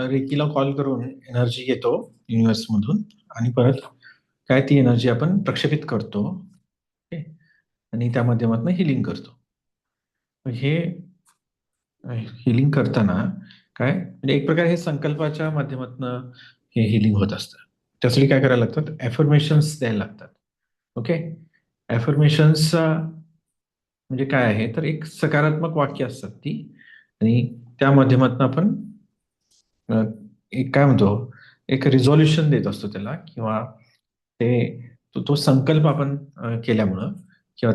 रेकीला call करून energy घेतो universe मधून आणि परत काय ती एनर्जी आपण प्रक्षेपित करतो. ओके. आणि त्या माध्यमातून हिलिंग करतो. हे हिलिंग करताना काय म्हणजे एक प्रकारे हे संकल्पाच्या माध्यमातून हे हिलिंग होत असतं. त्यासाठी काय करायला लागतात, ॲफर्मेशन्स द्यायला लागतात. ओके. ॲफर्मेशन्स म्हणजे काय आहे, तर एक सकारात्मक वाक्य असतात ती, आणि त्या माध्यमातून आपण अ, एक काय म्हणतो, एक रिझॉल्युशन देत असतो त्याला, किंवा ते तो संकल्प आपण केल्यामुळं, किंवा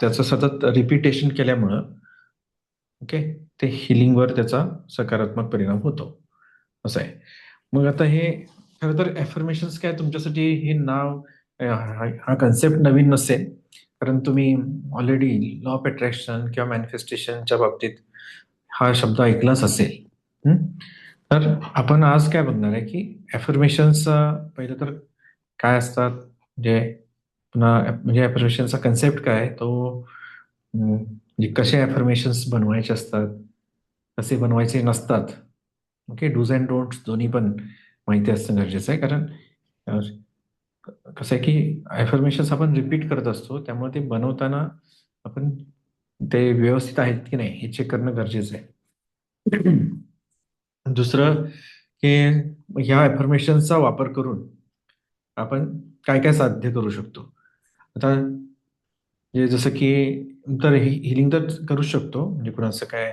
त्याचं सतत रिपिटेशन केल्यामुळं, ओके, ते हिलिंगवर त्याचा सकारात्मक परिणाम होतो. असं आहे. मग आता हे खरं तर ॲफर्मेशन्स काय तुमच्यासाठी हे नाव, हा कन्सेप्ट नवीन नसेल, कारण तुम्ही ऑलरेडी लॉ ऑफ अट्रॅक्शन किंवा मॅनिफेस्टेशनच्या बाबतीत हा शब्द ऐकलाच असेल. हं? तर आपण आज काय बघणार आहे की ॲफर्मेशन्स पहिलं तर काय असतात, म्हणजे पुन्हा म्हणजे ॲफर्मेशनचा कन्सेप्ट काय आहे, तो म्हणजे कसे ॲफर्मेशन्स बनवायचे असतात, कसे बनवायचे नसतात. ओके. डूज अँड डोंट्स दोन्ही पण माहिती असणं गरजेचं आहे, कारण अ, कसं आहे की ॲफर्मेशन्स आपण रिपीट करत असतो, त्यामुळे ते बनवताना आपण ते व्यवस्थित आहेत की नाही हे चेक करणं गरजेचं आहे. दुसरं की ह्या ॲफर्मेशन्सचा वापर करून आपण काय काय साध्य करू शकतो. आता म्हणजे जसं की तर हिलिंग तर करूच शकतो, म्हणजे कुणाचं काय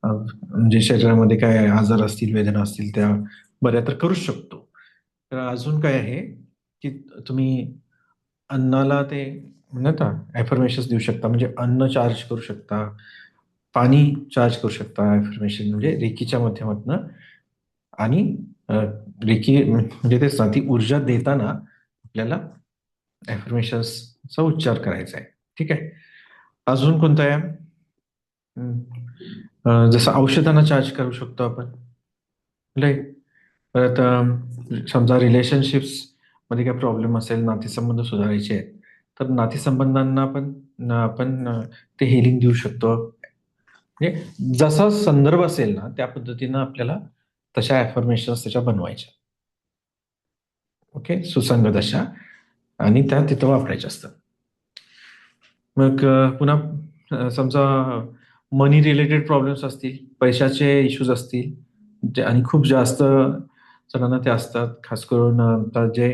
म्हणजे शरीरामध्ये काय आजार असतील, वेदना असतील, त्या बऱ्या तर करूच शकतो. तर अजून काय आहे की तुम्ही अन्नाला ते म्हणतात ना, ॲफर्मेशन्स देऊ शकता, म्हणजे अन्न चार्ज करू शकता, पाणी चार्ज करू शकता ॲफर्मेशन म्हणजे रेकीच्या माध्यमातून. आणि अ, रेकी म्हणजे तेच ना, ती ऊर्जा देताना आपल्याला ॲफर्मेशन्सचा उच्चार करायचा आहे. ठीक आहे. अजून कोणतं आहे? हं. जसं औषधांना चार्ज करू शकतो आपण. राइट. परत समजा रिलेशनशिप्स मध्ये काही प्रॉब्लेम असेल, नातेसंबंध सुधारायचे आहेत, तर नातेसंबंधांना पण आपण ते हेलिंग देऊ शकतो. म्हणजे जसा संदर्भ असेल ना, त्या पद्धतीनं आपल्याला तशा ॲफर्मेशन्स त्याच्या बनवायच्या. ओके. सुसंगत अशा, आणि त्या तिथं वापरायच्या असतात. मग पुन्हा समजा मनी रिलेटेड प्रॉब्लेम्स असतील, पैशाचे इश्यूज असतील, आणि खूप जास्त जणांना ते असतात. खास करून आता जे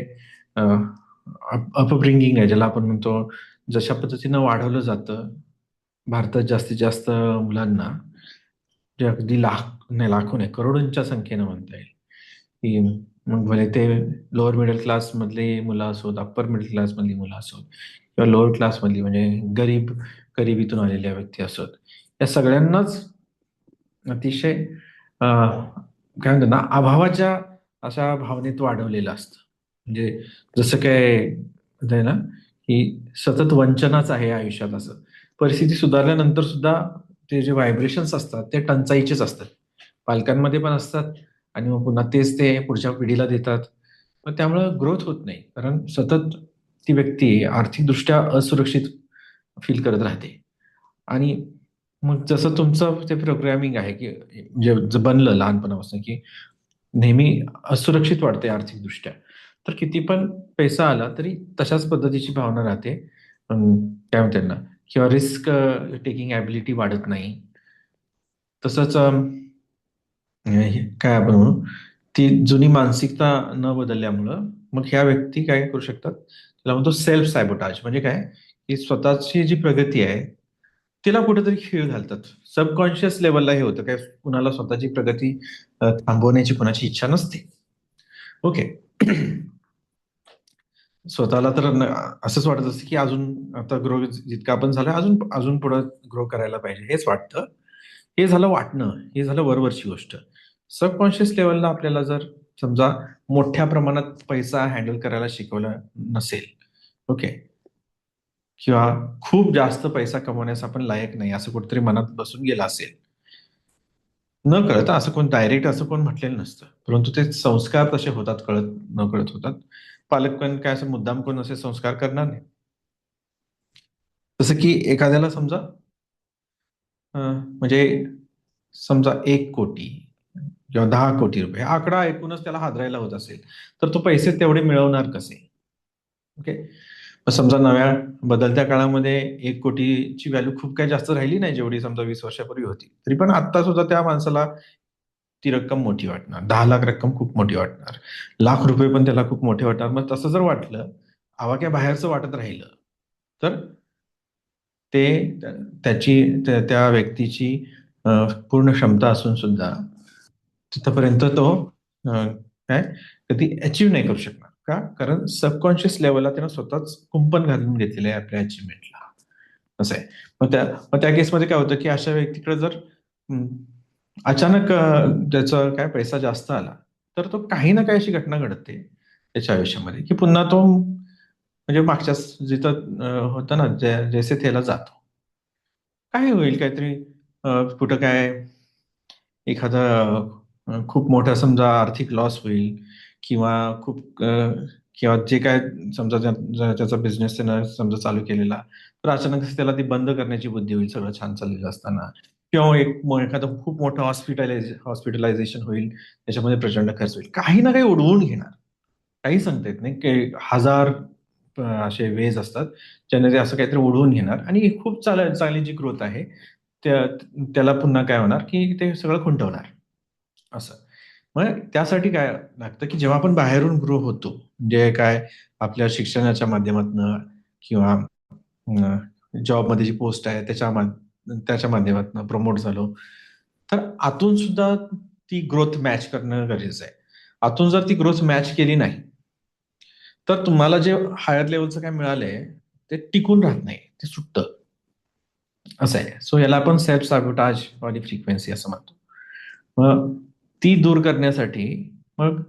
अपब्रिंगिंग आहे, ज्याला आपण म्हणतो, जशा पद्धतीनं वाढवलं जातं भारतात जास्तीत जास्त मुलांना, जे अगदी लाख नाही, लाखो नाही, करोडोंच्या संख्येनं म्हणता येईल, की मग भले ते लोअर मिडल क्लासमधली मुलं असोत, अप्पर मिडल क्लासमधली मुलं असोत, किंवा लोअर क्लासमधली म्हणजे गरिबीतून आलेल्या व्यक्ती असोत, या सगळ्यांनाच अतिशय काय म्हणतात ना, अभावाच्या अशा भावनेत वाढवलेलं असतं. म्हणजे जसं काय आहे ना, की सतत वंचनाच आहे आयुष्यात असं. परिस्थिती सुधारल्यानंतर सुद्धा ते जे व्हायब्रेशन्स असतात ते टंचाईचेच असतात. पालकांमध्ये पण असतात, आणि मग पुन्हा तेच ते पुढच्या पिढीला देतात. मग त्यामुळं ग्रोथ होत नाही. कारण सतत ती व्यक्ती आर्थिकदृष्ट्या असुरक्षित फील करत राहते. आणि मग जसं तुमचं ते प्रोग्रॅमिंग आहे, की जे बनलं लहानपणापासून, की नेहमी असुरक्षित वाटते आर्थिकदृष्ट्या. तर किती पण पैसा आला तरी तशाच पद्धतीची भावना राहते. काय म्हणतात ना, किंवा रिस्क टेकिंग ॲबिलिटी वाढत नाही. तसंच काय आपण म्हणू, ती जुनी मानसिकता न बदलल्यामुळं मग ह्या व्यक्ती काय करू शकतात, त्याला म्हणतो सेल्फ सॅबोटाज. म्हणजे काय, की स्वतःची जी प्रगती आहे, तिला कुठेतरी खीळ घालतात. सबकॉन्शियस लेव्हलला हे होतं. काय, कुणाला स्वतःची प्रगती थांबवण्याची कुणाची इच्छा नसते. ओके. स्वतःला तर असंच वाटत असतं, की अजून आता ग्रो जितकं आपण झालं, अजून अजून पुढं ग्रो करायला पाहिजे, हेच वाटतं. हे झालं वाटणं, हे झालं वरवरची गोष्ट. सबकॉन्शियस लेव्हलला आपल्याला जर समजा मोठ्या प्रमाणात पैसा हँडल करायला शिकवलं नसेल, ओके, किंवा खूप जास्त पैसा कमवण्यास आपण लायक नाही, असं कुठेतरी मनात बसून गेलं असेल, न कळत, असं कोण डायरेक्ट असं कोण म्हटलेलं नसतं. परंतु ते संस्कार तसे होतात, कळत नकळत होतात. पालक पण काय असं मुद्दाम कोण असे संस्कार करणार नाही. जसं की एखाद्याला समजा म्हणजे समजा 1 कोटी किंवा 10 कोटी रुपये, हा आकडा ऐकूनच त्याला हादरायला होत असेल, तर तो पैसे तेवढे मिळवणार कसे? ओके. मग समजा नव्या बदलत्या काळामध्ये 1 कोटीची व्हॅल्यू खूप काही जास्त राहिली नाही, जेवढी समजा 20 वर्षापूर्वी होती, तरी पण आता सुद्धा त्या माणसाला ती रक्कम मोठी वाटणार. 10 लाख रक्कम खूप मोठी वाटणार. लाख रुपये पण त्याला खूप मोठे वाटणार. मग तसं जर वाटलं, आवाक्या बाहेरचं वाटत राहिलं, तर ते त्याची त्या व्यक्तीची पूर्ण क्षमता असून सुद्धा तिथपर्यंत तो काय कधी अचीव्ह नाही करू शकणार. का? कारण सबकॉन्शियस लेवलला त्यानं स्वतःच कुंपण घालून घेतलेलं आहे आपल्या अचिव्हमेंटला. असं आहे. मग त्या केसमध्ये काय होतं, की अशा व्यक्तीकडे जर हं, अचानक त्याचा काय पैसा जास्त आला, तर तो काही ना काही अशी घटना घडते त्याच्या आयुष्यामध्ये, की पुन्हा तो म्हणजे मागच्या जिथं होतं ना, जैसे थेला जातो. काय होईल काहीतरी कुठं काय एखादा खूप मोठा समजा आर्थिक लॉस होईल किंवा खूप किंवा जे काय समजा त्याचा बिझनेस त्यानं समजा चालू केलेला, तर अचानक त्याला ती बंद करण्याची बुद्धी होईल सगळं छान चाललेलं असताना. किंवा एखादं खूप मोठं हॉस्पिटलायझेशन होईल, त्याच्यामध्ये प्रचंड खर्च होईल. काही ना काही उडवून घेणार. काही सांगता येत नाही, की हजार असे वेज असतात, ज्याने ते असं काहीतरी उडवून घेणार आणि खूप चांगली जी ग्रोथ आहे, त्या त्याला पुन्हा काय होणार, की ते सगळं खुंटवणार. असं. मग त्यासाठी काय लागतं, की जेव्हा आपण बाहेरून ग्रो होतो, म्हणजे काय आपल्या शिक्षणाच्या माध्यमातनं किंवा जॉबमध्ये जी पोस्ट आहे त्याच्या माध्यमातनं प्रमोट झालो, तर आतून सुद्धा ती ग्रोथ मॅच करणं गरजेचं आहे. आतून जर ती ग्रोथ मॅच केली नाही, तर तुम्हाला जे हायर लेव्हलचं काय मिळालंय, ते टिकून राहत नाही. ते सुटतं. असं आहे. सो याला आपण सेल्फ सॅबोटाज वाली फ्रिक्वेन्सी असं म्हणतो. मग ती दूर करण्यासाठी मग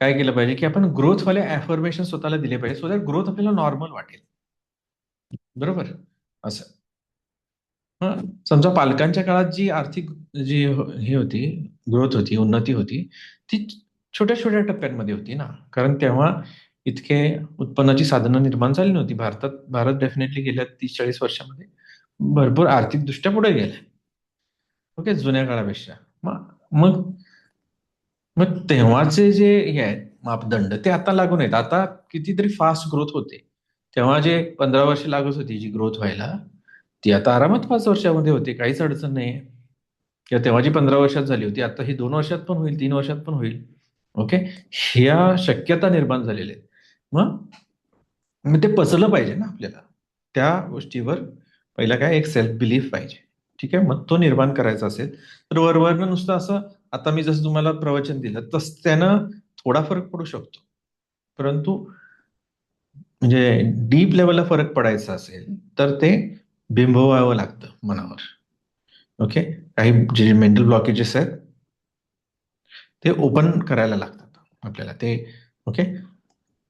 काय केलं पाहिजे, की आपण ग्रोथवाले अफर्मेशन स्वतःला दिले पाहिजे, सो दॅट ग्रोथ आपल्याला नॉर्मल वाटेल. बरोबर? असं. मग समजा पालकांच्या काळात जी आर्थिक जी हे होती, ग्रोथ होती, उन्नती होती, ती छोट्या-छोट्या टप्प्यांमध्ये होती ना. कारण तेव्हा इतके उत्पन्नाची साधनं निर्माण झाली नव्हती. भारत डेफिनेटली गेल्या 30-40 वर्षामध्ये भरपूर आर्थिकदृष्ट्या पुढे गेलाय. ओके, जुन्या काळापेक्षा. मग मग मग तेव्हाचे जे हे आहेत मापदंड, ते आता लागू नाहीत. आता कितीतरी फास्ट ग्रोथ होते. तेव्हा जे 15 वर्ष लागत होती जी ग्रोथ व्हायला, ती आता आरामात 5 वर्षामध्ये होते. काहीच अडचण नाहीये. किंवा तेव्हा जी 15 वर्षात झाली होती, आता ही 2 वर्षात पण होईल, 3 वर्षात पण होईल. ओके. ह्या शक्यता निर्माण झालेल्या आहेत. मग मग ते पचलं पाहिजे ना आपल्याला. त्या गोष्टीवर पहिला काय एक सेल्फ बिलीफ पाहिजे. ठीक आहे. मग तो निर्माण करायचा असेल, तर वरवरनं नुसतं असं आता मी जसं तुम्हाला प्रवचन दिलं, तसं त्यानं थोडा फरक पडू शकतो. परंतु म्हणजे डीप लेव्हलला फरक पडायचा असेल, तर ते बिंबवावं लागतं मनावर. ओके. काही जे मेंटल ब्लॉकेजेस आहेत, ते ओपन करायला लागतात आपल्याला. ते ओके.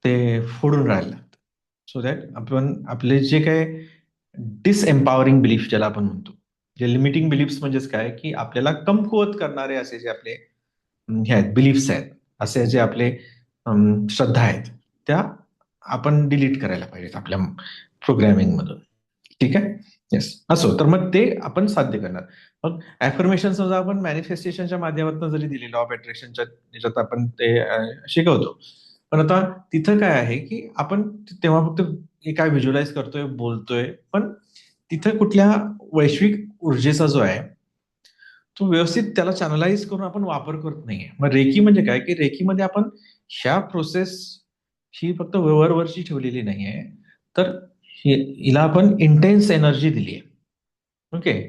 ते फोडून राहायला लागतं. सो दॅट आपण आपले जे काही डिसएम्पॉवरिंग बिलीफ ज्याला आपण म्हणतो. जे लिमिटिंग बिलीफ्स म्हणजेच काय, की आपल्याला कमकुवत करणारे असे जे आपले हे आहेत, बिलीफ्स आहेत. असे जे आपले श्रद्धा आहेत, त्या आपण डिलीट करायला पाहिजेत आपल्या प्रोग्रामिंगमधून. ठीक आहे? येस. असो, तर मग ते आपण साध्य करणार. मग अफर्मेशन समजा आपण मॅनिफेस्टेशनच्या माध्यमातून जरी दिली, लॉ ऑफ अट्रॅक्शनच्या ह्याच्यात आपण ते शिकवतो. पण आता तिथं काय आहे, की आपण तेव्हा फक्त हे काय व्हिज्युअलाइज करतोय, बोलतोय, पण तिथं कुठल्या वैश्विक ऊर्जेचा जो आहे, तो व्यवस्थित त्याला चॅनलाइज करून आपण वापर करत नाहीये. मग रेकी म्हणजे काय, की रेकीमध्ये आपण ह्या प्रोसेस ही फक्त वरवरची ठेवलेली नाहीये, तर हिला आपण इंटेन्स एनर्जी दिली आहे. ओके.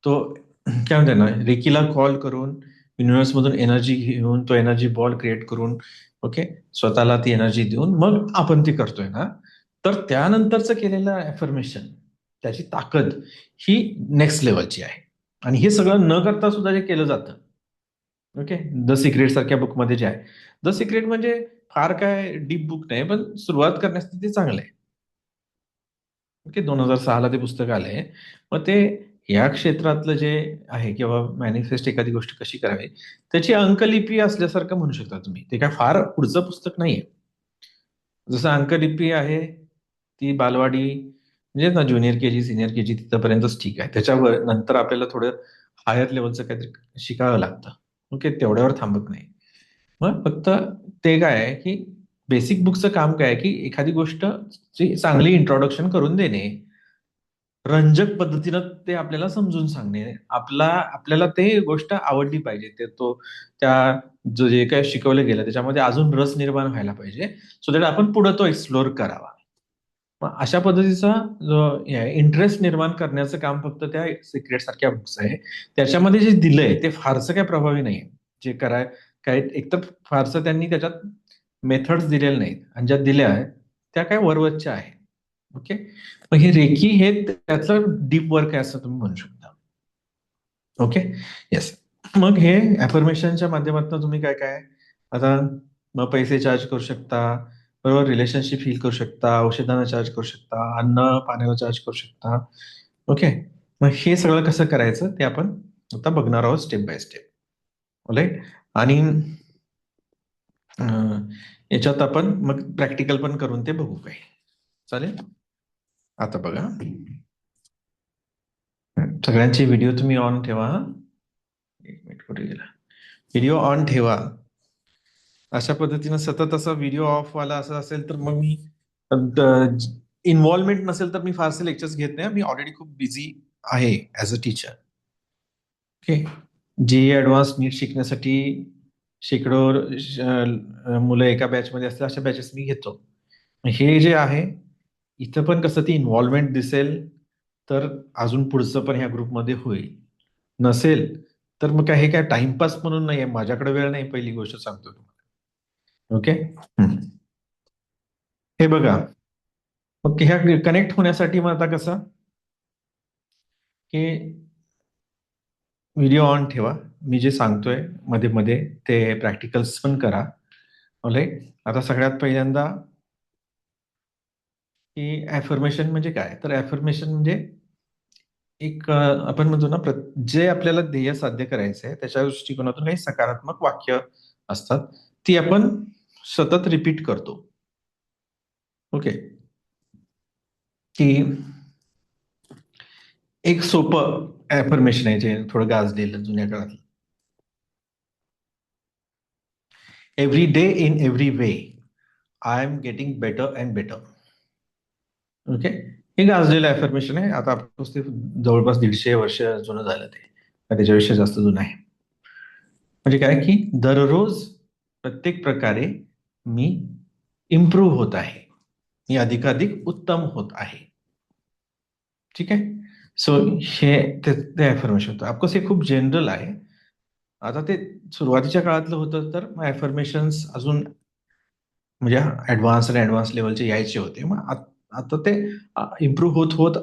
तो काय म्हणतात ना, रेकीला कॉल करून युनिव्हर्समधून एनर्जी घेऊन तो एनर्जी बॉल क्रिएट करून ओके, स्वतःला ती एनर्जी देऊन मग आपण ती करतोय ना, तर त्यानंतरचं केलेलं अफर्मेशन त्याची ताकद ही नेक्स्ट लेव्हलची आहे. आणि हे सगळं न करता सुद्धा जे केलं जातं, ओके. द सिक्रेट सारख्या बुकमध्ये जे आहे. द सिक्रेट म्हणजे फार काय डीप बुक नाही, पण सुरुवात करण्यासाठी ते चांगलं आहे. ओके. 2006ला ते पुस्तक आलंय. मग ते या क्षेत्रातलं जे आहे किंवा मॅनिफेस्ट एखादी गोष्ट कशी करावी, त्याची अंकलिपी असल्यासारखं म्हणू शकता तुम्ही. ते काय फार पुढचं पुस्तक नाहीये. जसं अंकलिपी आहे, ती बालवाडी म्हणजे ना ज्युनियर के-जी, सीनियर के-जी तिथपर्यंतच ठीक आहे. त्याच्यावर नंतर आपल्याला थोडं हायर लेव्हलचं काहीतरी शिकावं लागतं. ओके, तेवढ्यावर थांबत नाही. मग फक्त ते काय आहे की बेसिक बुकचं काम काय आहे की एखादी गोष्ट ची चांगली इंट्रोडक्शन करून देणे, रंजक पद्धतीनं ते आपल्याला समजून सांगणे, आपल्याला ते गोष्ट आवडली पाहिजे, ते तो त्या जे काही शिकवलं गेलं त्याच्यामध्ये अजून रस निर्माण व्हायला पाहिजे, सो दॅट आपण पुढे तो एक्सप्लोर करावा. मग अशा पद्धतीचा जो इंटरेस्ट निर्माण करण्याचं काम फक्त त्या सिक्रेट सारख्या बुक्स आहे. त्याच्यामध्ये जे दिलंय ते फारसं काय प्रभावी नाही. जे काय एकतर फारसं त्यांनी त्याच्यात मेथड्स दिलेल्या नाहीत आणि ज्या दिल्या आहेत त्या काय वरवरच्या आहेत. ओके, मग हे रेकी हे त्याचं डीप वर्क आहे असं तुम्ही म्हणू शकता. Okay, yes. मग हे अफर्मेशनच्या माध्यमातून तुम्ही काय काय आता मग पैसे चार्ज करू शकता, बरोबर, रिलेशनशिप फील करू शकता, औषधांना चार्ज करू शकता, अन्न पाण्यावर चार्ज करू शकता. ओके, मग हे सगळं कसं करायचं ते आपण आता बघणार आहोत स्टेप बाय स्टेप. राईट. आणि अं, याच्यात आपण मग प्रॅक्टिकल पण करून ते बघू काय. चालेल. आता बघा, सगळ्यांचे व्हिडिओ तुम्ही ऑन ठेवा. एक मिनिट, कुठे गेला व्हिडिओ? ऑन ठेवा. अशा पद्धतीनं सतत असा व्हिडिओ ऑफ वाला असं असेल तर मग मी इन्व्हॉल्वमेंट नसेल तर मी फारसे लेक्चर्स घेत नाही. मी ऑलरेडी खूप बिझी आहे ऍज अ टीचर. ओके, जे ऍडव्हान्स नीट शिकण्यासाठी शेकडो मुलं एका बॅचमध्ये असतात, अशा बॅचेस मी घेतो. हे जे आहे इथं पण कसं ती इन्व्हॉल्वमेंट दिसेल तर अजून पुढचं पण ह्या ग्रुपमध्ये होईल. नसेल तर मग काय, हे काय टाइमपास म्हणून नाहीये, माझ्याकडे वेळ नाही, पहिली गोष्ट सांगतो तुम्हाला. ओके. हे बघा, मग ह्या कनेक्ट होण्यासाठी मग आता कसं की व्हिडिओ ऑन ठेवा, मी जे सांगतोय मध्ये मध्ये ते प्रॅक्टिकल्स पण करा. ऑलराईट. आता सगळ्यात पहिल्यांदा की ऍफर्मेशन म्हणजे काय, तर ऍफर्मेशन म्हणजे एक आपण म्हणतो ना, जे आपल्याला ध्येय साध्य करायचं आहे त्याच्या दृष्टिकोनातून काही सकारात्मक वाक्य असतात, ती आपण सतत रिपीट करतो. ओके, की एक सोपं ऍफर्मेशन आहे जे थोडं गाजलेलं जुन्या काळात. Every day in every way I am getting better and better. Okay, हे गाजलेलं ऍफर्मेशन आहे. आता ते जवळपास 150 वर्ष जुनं झालं, ते त्याच्यापेक्षा जास्त जुनं आहे. म्हणजे काय की दररोज प्रत्येक प्रकारे मी इम्प्रूव्ह होत आहे, मी अधिकाधिक उत्तम होत आहे. ठीक आहे. सो हे ते अफर्मेशन होतं. ऑफकोर्स हे खूप जनरल आहे. आता ते सुरुवातीच्या काळातलं होतं तर मग अफर्मेशन्स अजून म्हणजे ऍडव्हान्स लेवलचे यायचे होते. मग आता ते इम्प्रूव्ह होत होत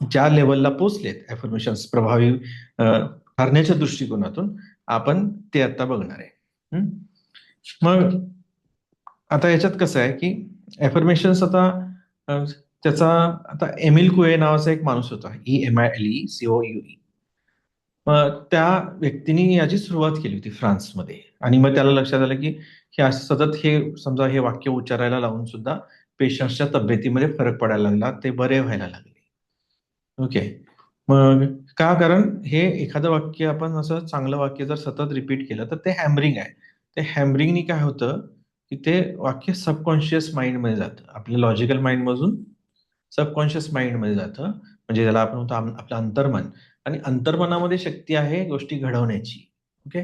ज्या लेवलला पोहोचलेत अफर्मेशन्स प्रभावी ठरण्याच्या दृष्टिकोनातून, आपण ते आता बघणार आहे. मग आता याच्यात कसं आहे की अफर्मेशन्स आता त्याचा आता एमिल कुए नावाचा एक माणूस होता, EMILECOUE. मग त्या व्यक्तीने याची सुरुवात केली होती फ्रान्समध्ये. आणि मग त्याला लक्षात आलं की सतत हे समजा हे वाक्य उच्चारायला लावून सुद्धा पेशंट्सच्या तब्येतीमध्ये फरक पडायला लागला, ते बरे व्हायला लागले. ओके, मग का, कारण हे एखादं वाक्य आपण असं चांगलं वाक्य जर सतत रिपीट केलं तर ते हॅमरिंग आहे. ते हॅमरिंगनी काय होतं की ते वाक्य सबकॉन्शियस माइंडमध्ये जातं, आपल्या लॉजिकल माइंड मधून सबकॉन्शियस माइंडमध्ये जातं. म्हणजे ज्याला आपण म्हणतो आपलं अंतर्मन. आणि अंतर्मनामध्ये शक्ती आहे गोष्टी घडवण्याची. ओके,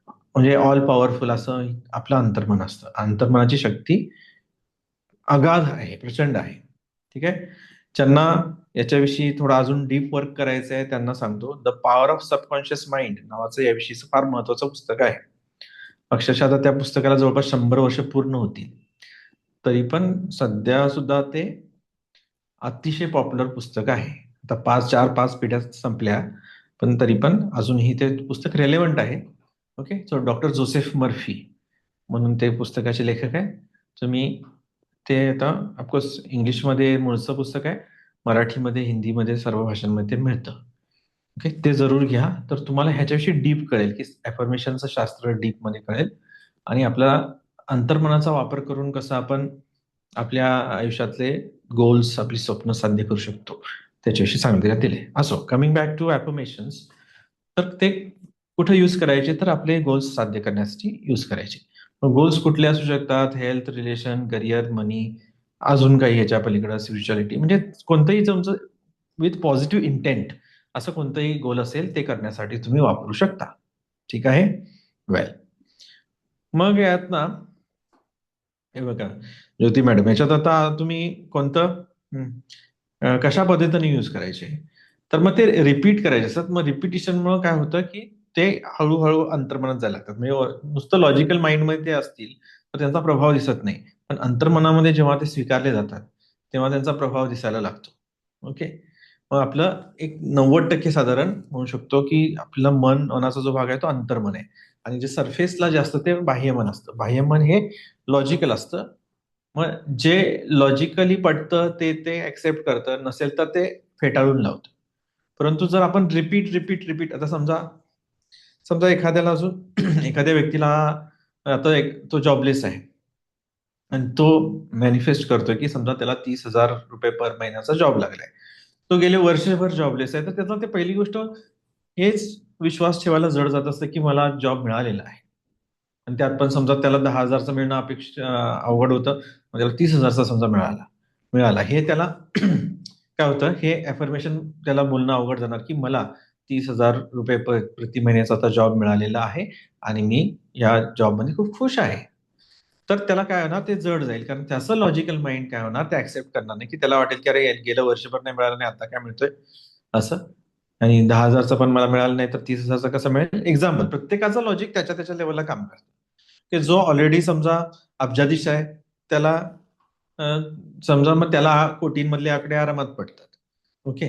म्हणजे ऑल पॉवरफुल असं आपलं अंतर्मन असतं. अंतर्मनाची शक्ती अगाध आहे, प्रचंड आहे. ठीक आहे. ज्यांना याच्याविषयी थोडं अजून डीप वर्क करायचं आहे त्यांना सांगतो, the power of subconscious mind नावाचं याविषयीचं फार महत्वाचं पुस्तक आहे. अक्षरशः आता त्या पुस्तकाला जवळपास 100 वर्ष पूर्ण होतील, तरी पण सध्या सुद्धा ते अतिशय पॉप्युलर पुस्तक आहे. आता 4-5 पिढ्या संपल्या, पण तरी पण अजूनही ते पुस्तक रेलेव्हंट आहे. Okay, so doctor Joseph Murphy म्हणून ते पुस्तकाचे लेखक आहे. तुम्ही ते आता ऑफकोर्स इंग्लिशमध्ये मूळचं पुस्तक आहे, मराठीमध्ये, हिंदीमध्ये, सर्व भाषांमध्ये ते मिळतं. ओके, ते जरूर घ्या, तर तुम्हाला ह्याच्याविषयी डीप कळेल की अफर्मेशनचं शास्त्र डीप मध्ये कळेल. आणि आपला अंतर्मनाचा वापर करून कसं आपण आपल्या आयुष्यातले गोल्स, आपली स्वप्न साध्य करू शकतो, त्याच्याविषयी सांगण्यात दिले. असो, कमिंग बॅक टू अफर्मेशन्स, तर ते कुठे यूज करायचे, तर आपले गोल्स साध्य करण्यासाठी यूज करायचे. मग गोल्स कुठले असू शकतात? हेल्थ, रिलेशन, करिअर, मनी, अजून काही ह्याच्या पलीकडे स्पिरिच्युअलिटी, म्हणजे कोणतंही तुमचं विथ पॉझिटिव्ह इंटेंट असं कोणतंही गोल असेल ते करण्यासाठी तुम्ही वापरू शकता. ठीक आहे. वेल, मग यात ना, हे बघा ज्योती मॅडम, याच्यात आता तुम्ही कोणतं कशा पद्धतीने यूज करायचे, तर मग ते रिपीट करायचे असतात. मग रिपिटिशनमुळे काय होतं की ते हळूहळू अंतर्मनात जायला लागतात. म्हणजे नुसतं लॉजिकल माइंडमध्ये ते असतील तर त्यांचा प्रभाव दिसत नाही, पण अंतर्मनामध्ये जेव्हा ते स्वीकारले जातात तेव्हा त्यांचा प्रभाव दिसायला लागतो. ओके. मग आपलं एक 90% साधारण म्हणू शकतो की आपलं मनाचा जो भाग आहे तो अंतर्मन आहे, आणि जे सरफेसला जे असतं ते बाह्यमन असतं. बाह्यमन हे लॉजिकल असतं. मग जे लॉजिकली पटतं ते ते ऍक्सेप्ट करतं, नसेल तर ते फेटाळून लावतं. परंतु जर आपण रिपीट रिपीट रिपीट, आता समजा समजा एखाद्याला अजून एखाद्या व्यक्तीला आता एक तो जॉबलेस आहे आणि तो मॅनिफेस्ट करतोय की समजा त्याला 30,000 रुपये पर महिन्याचा जॉब लागलाय. तो गेले वर्षभर जॉबलेस आहे, तर त्याचा ते पहिली गोष्ट हेच विश्वास ठेवायला जड जात असतं की मला जॉब मिळालेला आहे. आणि त्यात पण समजा त्याला 10,000चं मिळणं अवघड होतं, मग त्याला 30,000चा समजा मिळाला मिळाला हे त्याला काय होतं, हे अफर्मेशन त्याला बोलणं अवघड जाणार की मला 30,000 रुपये प्रति महिन्याचा आता जॉब मिळालेला आहे आणि मी या जॉबमध्ये खूप खुश आहे. तर त्याला काय होणार, ते जड जाईल, कारण त्याचं लॉजिकल माइंड काय होणार, ते ऍक्सेप्ट करणार नाही, की त्याला वाटेल की अरे गेलं वर्षभर नाही मिळालं नाही, आता काय मिळतोय असं. आणि 10,000चा पण मला मिळालं नाही तर 30,000चा कसं मिळेल. एक्झाम्पल, प्रत्येकाचं लॉजिक त्याच्या त्याच्या लेवलला काम करतं. की जो ऑलरेडी समजा अब्जाधीश आहे त्याला समजा मग त्याला कोटींमधले आकडे आरामात पडतात. ओके.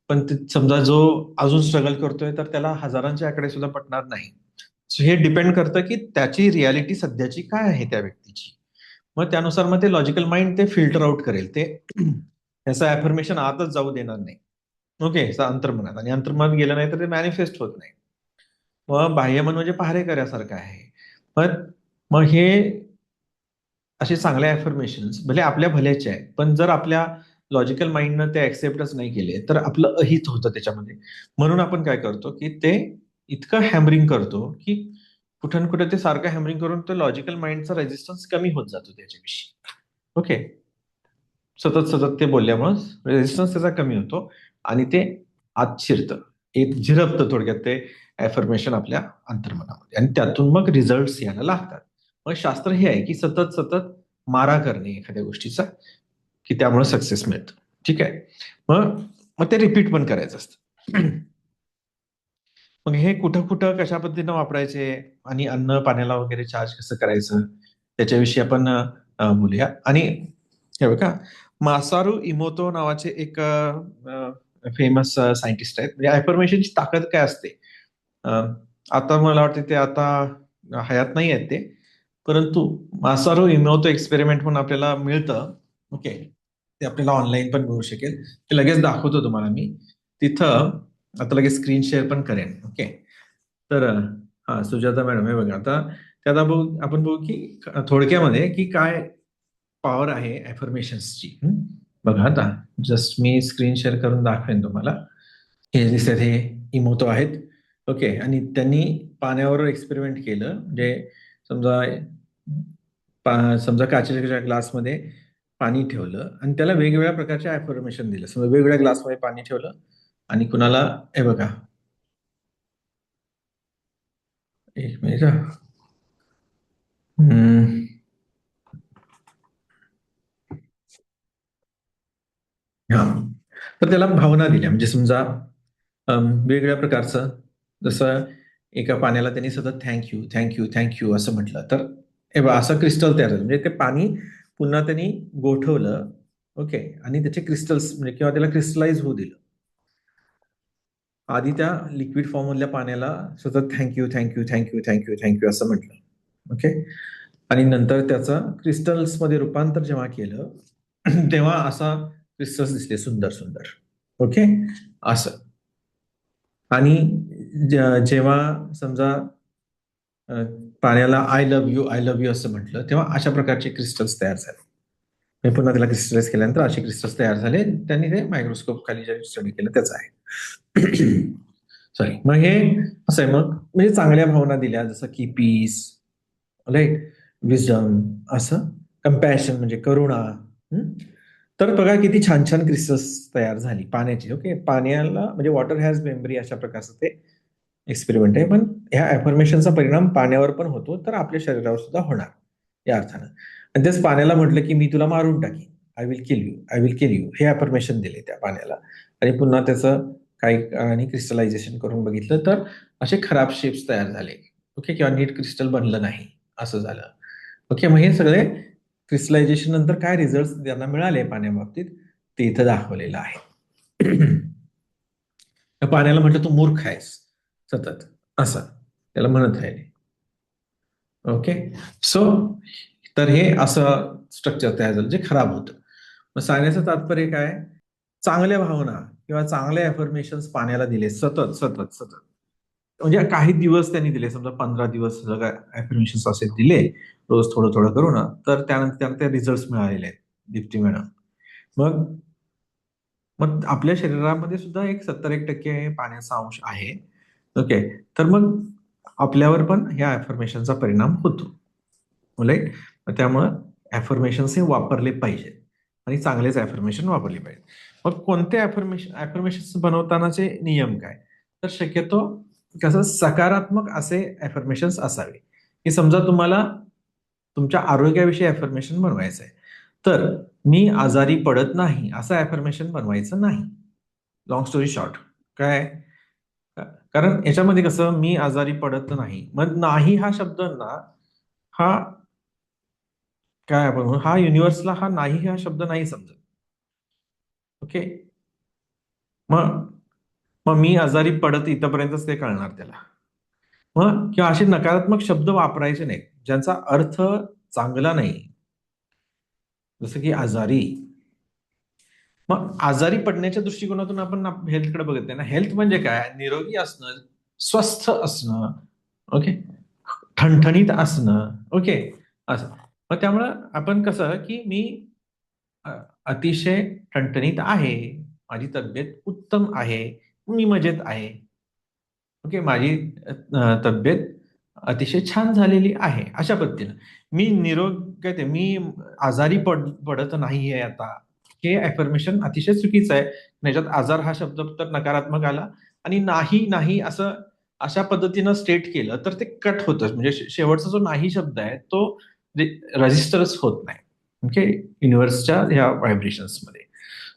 पण समजा जो अजून स्ट्रगल करतोय तर त्याला हजारांचे आकडे सुद्धा पटणार नाही. So हे डिपेंड करतं की त्याची रियालिटी सध्याची काय आहे त्या व्यक्तीची. मग त्यानुसार मग ते लॉजिकल माइंड ते फिल्टर आउट करेल, ते त्याचं अफर्मेशन आतच जाऊ देणार नाही. ओके. अंतर्मनात, आणि अंतर्मनात गेलं नाही तर ते मॅनिफेस्ट होत नाही. मग बाह्यमन म्हणजे पहारेकऱ्यासारखं आहे. पण मग हे असे चांगले अफर्मेशन्स भले आपल्या भल्याचे आहेत, पण जर आपल्या लॉजिकल माइंडनं ते ऍक्सेप्टच नाही केले तर आपलं अहित होतं त्याच्यामध्ये. म्हणून आपण काय करतो की ते इतकं हॅमरिंग करतो की कुठं ना कुठे ते सारखं हॅमरिंग करून तो लॉजिकल माइंडचा रेजिस्टन्स कमी होत जातो त्याच्याविषयी. ओके. सतत सतत ते बोलल्यामुळे रेजिस्टन्स त्याचा कमी होतो आणि ते आत शिरतं, एक झिरपतं थोडक्यात ते अफर्मेशन आपल्या अंतर्मनामध्ये, आणि त्यातून मग रिझल्ट यायला लागतात. मग शास्त्र हे आहे की सतत सतत मारा करणे एखाद्या गोष्टीचा, की त्यामुळे सक्सेस मिळतं. ठीक आहे. मग मग ते रिपीट पण करायचं असतं. मग हे कुठं कुठं कशा पद्धतीनं वापरायचे आणि अन्न पाण्याला वगैरे चार्ज कसं करायचं त्याच्याविषयी आपण बोलूया. आणि हे बघा, मासारू इमोतो नावाचे एक फेमस सायंटिस्ट आहेत. म्हणजे अफर्मेशनची ताकद काय असते, अ, आता मला वाटतं ते आता हयात नाही आहेत ते, परंतु मासारू इमोतो एक्सपेरिमेंट म्हणून आपल्याला मिळतं. ओके. ते आपल्याला ऑनलाईन पण मिळू शकेल, ते लगेच दाखवतो तुम्हाला मी तिथं. आता लगेच स्क्रीन शेअर पण करेन. ओके. तर हा सुजाता मॅडम, हे बघा आता त्यात आपण बघू की थोडक्यामध्ये की काय पॉवर आहे अफर्मेशन्सची. बघा आता जस्ट मी स्क्रीन शेअर करून दाखवेन तुम्हाला. हे दिसतात, हे इमोतो आहेत. ओके. आणि त्यांनी पाण्यावर एक्सपेरिमेंट केलं. म्हणजे समजा समजा काचेच्या ग्लासमध्ये पाणी ठेवलं आणि त्याला वेगवेगळ्या प्रकारचे अफर्मेशन दिलं. समजा वेगवेगळ्या ग्लासमध्ये पाणी ठेवलं आणि कुणाला, हे बघा, एक मिनिट हा. हम्म, हा. तर त्याला भावना दिल्या, म्हणजे समजा वेगवेगळ्या प्रकारचं, जसं एका पाण्याला त्यांनी सतत थँक्यू थँक्यू थँक्यू असं म्हटलं, तर हे बघा असं क्रिस्टल तयार झालं. म्हणजे ते पाणी पुन्हा त्यांनी गोठवलं. ओके. आणि त्याचे क्रिस्टल्स म्हणजे किंवा त्याला क्रिस्टलाइज होऊ दिलं. आधी त्या लिक्विड फॉर्म मधल्या पाण्याला सतत thank you thank you thank you thank you thank you असं म्हटलं. ओके. आणि नंतर त्याचं क्रिस्टल्स मध्ये रूपांतर जेव्हा केलं तेव्हा असा क्रिस्टल्स दिसले सुंदर सुंदर. ओके. असं. आणि जेव्हा समजा अ, पाण्याला आय लव्ह यू असं म्हटलं तेव्हा अशा प्रकारचे क्रिस्टल्स तयार झाले. मी पुन्हा त्याला क्रिस्टलाइज केल्यानंतर असे क्रिस्टल्स तयार झाले. त्यांनी ते मायक्रोस्कोप खाली जे स्टडी केलं त्याचं आहे. सॉरी, मग हे असं आहे, मग म्हणजे चांगल्या भावना दिल्या जसं की पीस, राईट, विजडम, असं कम्पॅशन म्हणजे करुणा. हं? तर बघा किती छान छान क्रिस्टल्स तयार झाली पाण्याची. ओके, पाण्याला म्हणजे वॉटर हॅज मेमरी अशा प्रकारचं ते एक्सपेरिमेंट आहे. पण ह्या अफर्मेशनचा परिणाम पाण्यावर पण होतो, तर आपल्या शरीरावर सुद्धा होणार या अर्थानं. आणि तेच पाण्याला म्हटलं की मी तुला मारून टाकीन, I will kill you, I will kill you, हे अफर्मेशन दिले त्या पाण्याला. आणि पुन्हा त्याचं काही आणि क्रिस्टलायझेशन करून बघितलं तर असे खराब शेप्स तयार झाले. ओके, किंवा नीट क्रिस्टल बनलं नाही, असं झालं. ओके, मग हे सगळे क्रिस्टलायझेशन नंतर काय रिझल्ट त्यांना मिळाले पाण्याबाबतीत ते इथं दाखवलेलं आहे. त्या पाण्याला म्हटलं तू मूर्ख आहेस सतत, असं त्याला म्हणत राहिले. ओके, सो तर हे असं स्ट्रक्चर तयार झालं जे खराब होतं. मग सांगण्याचं तात्पर्य काय, चांगल्या भावना किंवा चांगले अफर्मेशन पाण्याला दिले सतत सतत सतत, म्हणजे काही दिवस त्यांनी दिले, समजा 15 दिवस अफर्मेशन असे दिले, रोज थोडं थोडं करून, तर त्यानंतर त्यांना ते रिझल्ट मिळालेले आहेत, दीप्ती मॅडम. मग मग आपल्या शरीरामध्ये सुद्धा एक 70-1% पाण्याचा अंश आहे. ओके, तर मग आपल्यावर पण ह्या अफर्मेशनचा परिणाम होतो, राईट. त्यामुळं अफर्मेशन्स हे वापरले पाहिजेत आणि चांगलेच अफर्मेशन वापरले पाहिजेत. मग कोणते अफर्मेशन बनवतानाचे नियम काय, तर शक्यतो कसं सकारात्मक असे अफर्मेशन्स असावे. की समजा तुम्हाला तुमच्या आरोग्याविषयी अफर्मेशन बनवायचं आहे, तर मी आजारी पडत नाही असं अफर्मेशन बनवायचं नाही. लॉंग स्टोरी शॉर्ट काय, कारण याच्यामध्ये कसं मी आजारी पडत नाही, मग नाही हा शब्द ना, हा काय आपण म्हणू, हा युनिव्हर्सला हा नाही हा शब्द नाही समजत. ओके, मग मग मी आजारी पडत इथपर्यंतच ते कळणार त्याला. मग किंवा असे नकारात्मक शब्द वापरायचे नाहीत ज्यांचा अर्थ चांगला नाही, जसं की आजारी. मग आजारी पडण्याच्या दृष्टिकोनातून आपण हेल्थकडे बघत नाही ना. हेल्थ म्हणजे काय, निरोगी असणं, स्वस्थ असणं, ओके, ठणठणीत असणं, ओके, असं. मग त्यामुळं आपण कसं की मी अ, अतिशय ठणठणीत आहे, माझी तब्येत उत्तम आहे, मी मजेत आहे. ओके, माझी तब्येत अतिशय छान झालेली आहे, अशा पद्धतीनं. मी काय ते मी आजारी पडत नाहीये आता, हे अफर्मेशन अतिशय चुकीचं आहे. त्याच्यात आजार हा शब्द तर नकारात्मक आला, आणि नाही नाही असं अशा पद्धतीनं स्टेट केलं तर ते कट होतं, म्हणजे शेवटचा जो नाही शब्द आहे तो रजिस्टरच होत नाही. ओके, युनिव्हर्सच्या ह्या व्हायब्रेशन्समध्ये.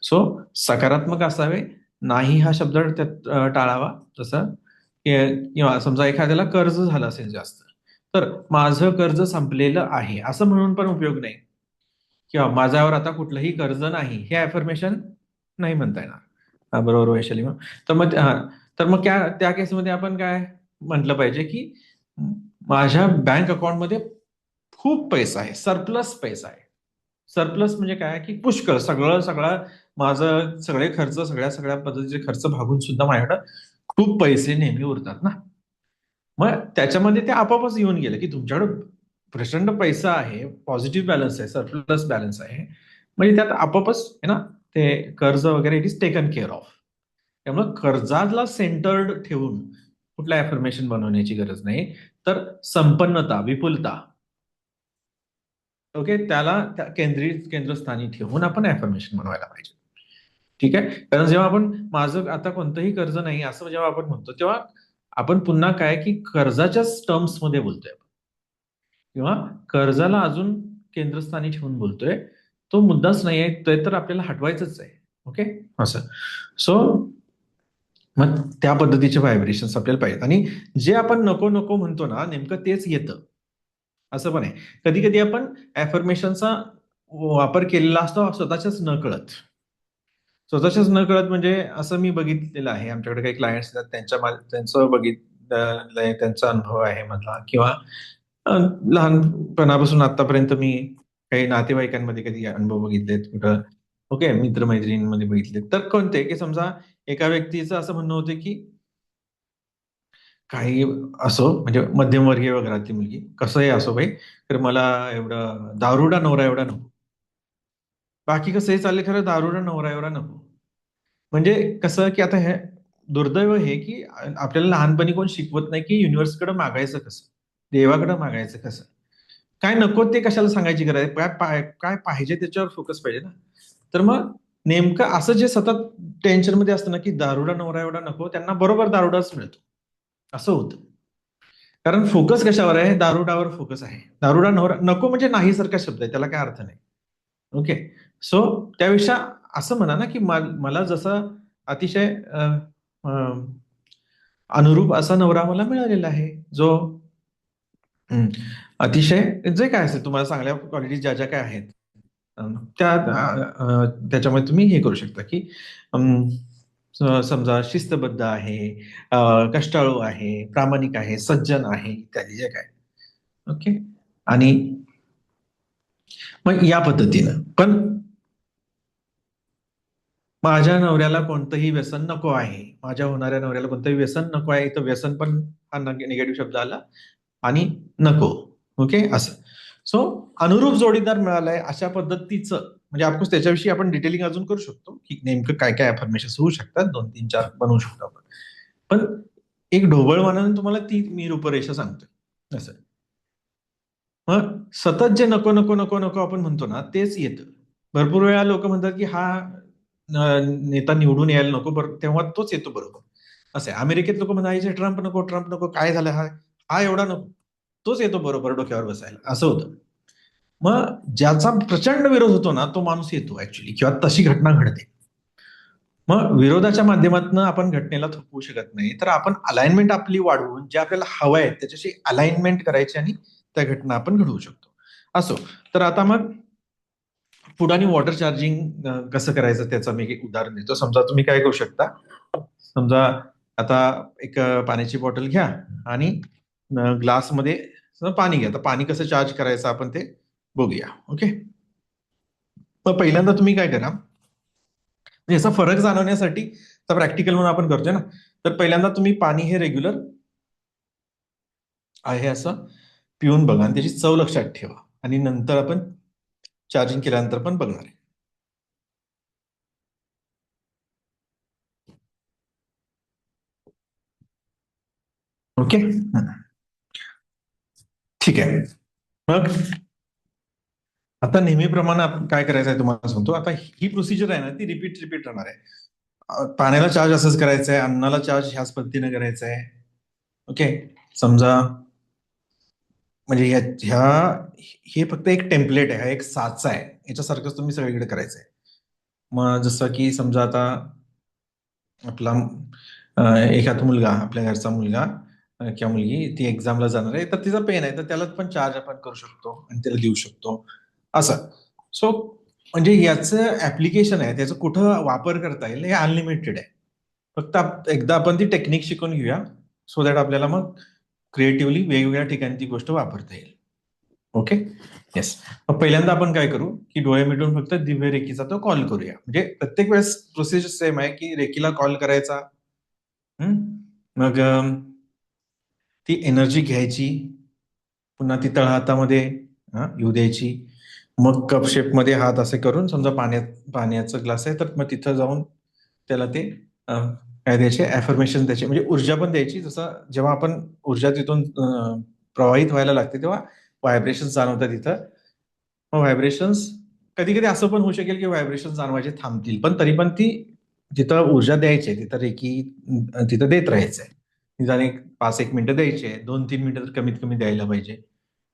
सो सकारात्मक असावे, नाही हा शब्द त्यात टाळावा. तसं किंवा समजा एखाद्याला कर्ज झालं असेल जास्त, तर माझं कर्ज संपलेलं आहे असं म्हणून पण उपयोग नाही. किंवा माझ्यावर आता कुठलंही कर्ज नाही, हे अफर्मेशन नाही म्हणता येणार. हा, बरोबर वैशाली. मग तर मग तर मग त्या केसमध्ये आपण काय म्हटलं पाहिजे की माझ्या बँक अकाउंटमध्ये खूप पैसा आहे, सरप्लस पैसा आहे. सरप्लस म्हणजे काय की पुष्कळ सगळं सगळं माझं सगळे खर्च सगळ्या सगळ्या पद्धतीचे खर्च भागून सुद्धा माझ्याकडे खूप पैसे नेहमी उरतात ना. मग त्याच्यामध्ये ते आपोआपच येऊन गेलं की तुमच्याकडे प्रचंड पैसा आहे, पॉझिटिव्ह बॅलन्स आहे, सरप्लस बॅलन्स आहे, म्हणजे त्यात आपोआपच आहे ना ते कर्ज वगैरे it is taken care of. त्यामुळे कर्जाला सेंटर्ड ठेवून कुठलं अफर्मेशन बनवण्याची गरज नाही, तर संपन्नता, विपुलता, ओके, त्याला त्या केंद्रस्थानी ठेवून आपण अफर्मेशन बनवायला पाहिजे. ठीक आहे, कारण जेव्हा आपण माझं आता कोणतंही कर्ज नाही असं जेव्हा आपण म्हणतो, तेव्हा आपण पुन्हा काय की कर्जाच्याच टर्म्स मध्ये बोलतोय किंवा कर्जाला अजून केंद्रस्थानी ठेवून बोलतोय. तो मुद्दाच नाही आहे, ते तर आपल्याला हटवायचंच आहे. ओके, असं. सो मग त्या पद्धतीचे व्हायब्रेशन्स आपल्याला पाहिजेत, आणि जे आपण नको नको म्हणतो ना नेमकं तेच येतं, असं पण आहे. कधी कधी आपण अफर्मेशनचा वापर केलेला असतो स्वतःच्याच न कळत. स्वतःच्याच न कळत म्हणजे असं मी बघितलेलं आहे, आमच्याकडे काही क्लायंट्स आहेत, त्यांचं बघितलंय, त्यांचा अनुभव आहे मधला, किंवा लहानपणापासून आतापर्यंत मी काही नातेवाईकांमध्ये कधी अनुभव बघितलेत, कुठं ओके मित्रमैत्रिणींमध्ये बघितले, तर कोणते की समजा एका व्यक्तीचं असं म्हणणं होतं की काही असो, म्हणजे मध्यमवर्गीय घरातली मुलगी, कसंही असो बाई, तर मला एवढं दारुडा नवरा एवढा नको. बाकी कसंही चाललंय, खरं दारुडा नवरा एवढा नको. म्हणजे कसं की आता हे दुर्दैव हे की आपल्याला लहानपणी कोण शिकवत नाही की युनिव्हर्सकडे मागायचं कसं, देवाकडे मागायचं कसं. काय नको ते कशाला सांगायची गरज आहे, काय पाहिजे त्याच्यावर फोकस पाहिजे ना. तर मग नेमकं असं जे सतत टेन्शन मध्ये असतं ना की दारुडा नवरा एवढा नको, त्यांना बरोबर दारुडाच मिळतो असं होतं. कारण फोकस कशावर आहे, दारुडावर फोकस आहे. दारुडा नवरा नको म्हणजे नाही सारखा शब्द आहे, त्याला काय अर्थ नाही. ओके. सो त्यापेक्षा असं म्हणा ना की मला जसं अतिशय अनुरूप असा नवरा मला मिळालेला आहे, जो हं, अतिशय जे काय असेल तुम्हाला चांगल्या क्वालिटी ज्या ज्या काय आहेत, त्या त्याच्यामध्ये तुम्ही हे करू शकता की अं, समजा शिस्तबद्ध आहे, कष्टाळू आहे, प्रामाणिक आहे, सज्जन आहे, इत्यादी जे काय. ओके. आणि मग या पद्धतीनं पण माझ्या नवऱ्याला कोणतंही व्यसन नको आहे, माझ्या होणाऱ्या नवऱ्याला कोणतंही व्यसन नको आहे. इथं व्यसन पण हा निगेटिव्ह शब्द आला आणि नको. ओके, असं. सो अनुरूप जोडीदार मिळालाय अशा पद्धतीचं म्हणजे ऑफकोर्स त्याच्याविषयी आपण डिटेलिंग अजून करू शकतो की नेमकं काय काय अफर्मेशन होऊ शकतात, 2, 3, 4 बनवू शकतो आपण. पण एक ढोबळ मनानं तुम्हाला ती मी रूपरेषा सांगतोय असं. मग सतत जे नको नको नको नको आपण म्हणतो ना तेच येतं. भरपूर वेळा लोक म्हणतात की हा नेता निवडून यायला नको, बरं तेव्हा तोच येतो बरोबर. असं आहे. अमेरिकेत लोक म्हणायचे ट्रम्प नको ट्रम्प नको, काय झालं हा हा एवढा नको, तोच येतो बरोबर डोक्यावर बसायला, असं होतं. मग ज्याचा प्रचंड विरोध होतो ना तो माणूस येतो ऍक्च्युली, किंवा तशी घटना घडते. मग विरोधाच्या माध्यमातून आपण घटनेला थोपवू शकत नाही, तर आपण अलाइनमेंट आपली वाढवून जे आपल्याला हवं आहे त्याच्याशी अलाइनमेंट करायची आणि त्या घटना आपण घडवू शकतो. असो. तर आता मग फूड आणि वॉटर चार्जिंग कसं करायचं त्याचं मी एक उदाहरण देतो. समजा तुम्ही काय करू शकता, समजा आता एक पाण्याची बॉटल घ्या आणि ग्लासमध्ये पाणी घ्या. तर पाणी कसं चार्ज करायचं आपण ते बघूया. ओके. मग पहिल्यांदा तुम्ही काय करा, म्हणजे याचा फरक जाणवण्यासाठी तर प्रॅक्टिकल म्हणून आपण करतोय ना, तर पहिल्यांदा तुम्ही पाणी हे रेग्युलर आहे असं पिऊन बघा आणि त्याची चव लक्षात ठेवा आणि नंतर आपण चार्जिंग केल्यानंतर पण बघणार आहे. ओके. ठीक आहे. मग आता नेहमीप्रमाणे आपण काय करायचं आहे तुम्हाला सांगतो. आता ही प्रोसिजर आहे ना ती रिपीट रिपीट राहणार आहे. पाण्याला चार्ज असंच करायचं आहे, अन्नाला चार्ज ह्याच पद्धतीने करायचं आहे. ओके. समजा म्हणजे हे फक्त एक टेम्पलेट आहे, हा एक साचा आहे. याच्यासारखंच तुम्ही सगळीकडे करायचं आहे. मग जसं की समजा आता आपला एखादा मुलगा, आपल्या घरचा मुलगा किंवा मुलगी ती एक्झामला जाणार आहे, तर तिचा पेन आहे, तर त्याला पण चार्ज आपण करू शकतो आणि त्याला देऊ शकतो असं. सो म्हणजे याचं ऍप्लिकेशन आहे, त्याचं कुठं वापर करता येईल हे अनलिमिटेड आहे. फक्त एकदा आपण ती टेक्निक शिकून घेऊया, सो दॅट आपल्याला मग क्रिएटिव्हली वेगवेगळ्या ठिकाणी ती गोष्ट वापरता येईल. ओके. येस. मग पहिल्यांदा आपण काय करू की डोळे मिटून फक्त दिव्य रेखीचा तो कॉल करूया. म्हणजे प्रत्येक वेळेस प्रोसिजर सेम आहे की रेखीला कॉल करायचा. मग ती एनर्जी घ्यायची, पुन्हा ती तळहातामध्ये येऊ द्यायची. मग कप शेप मध्ये हात असे करून समजा पाण्याचा ग्लास आहे तर मग तिथं जाऊन त्याला ते काय द्यायचे, अफर्मेशन द्यायचे, म्हणजे ऊर्जा पण द्यायची. जसं जेव्हा आपण ऊर्जा तिथून प्रवाहित व्हायला लागते तेव्हा व्हायब्रेशन जाणवतात तिथं. मग व्हायब्रेशन्स कधी कधी असं पण होऊ शकेल की व्हायब्रेशन जाणवायचे थांबतील, पण तरी पण ती जिथं ऊर्जा द्यायची आहे तिथं रेकी तिथं देत राहायचंय. निदान एक 5-1 मिनिटं द्यायचे, 2-3 मिनिटं तर कमीत कमी द्यायला पाहिजे.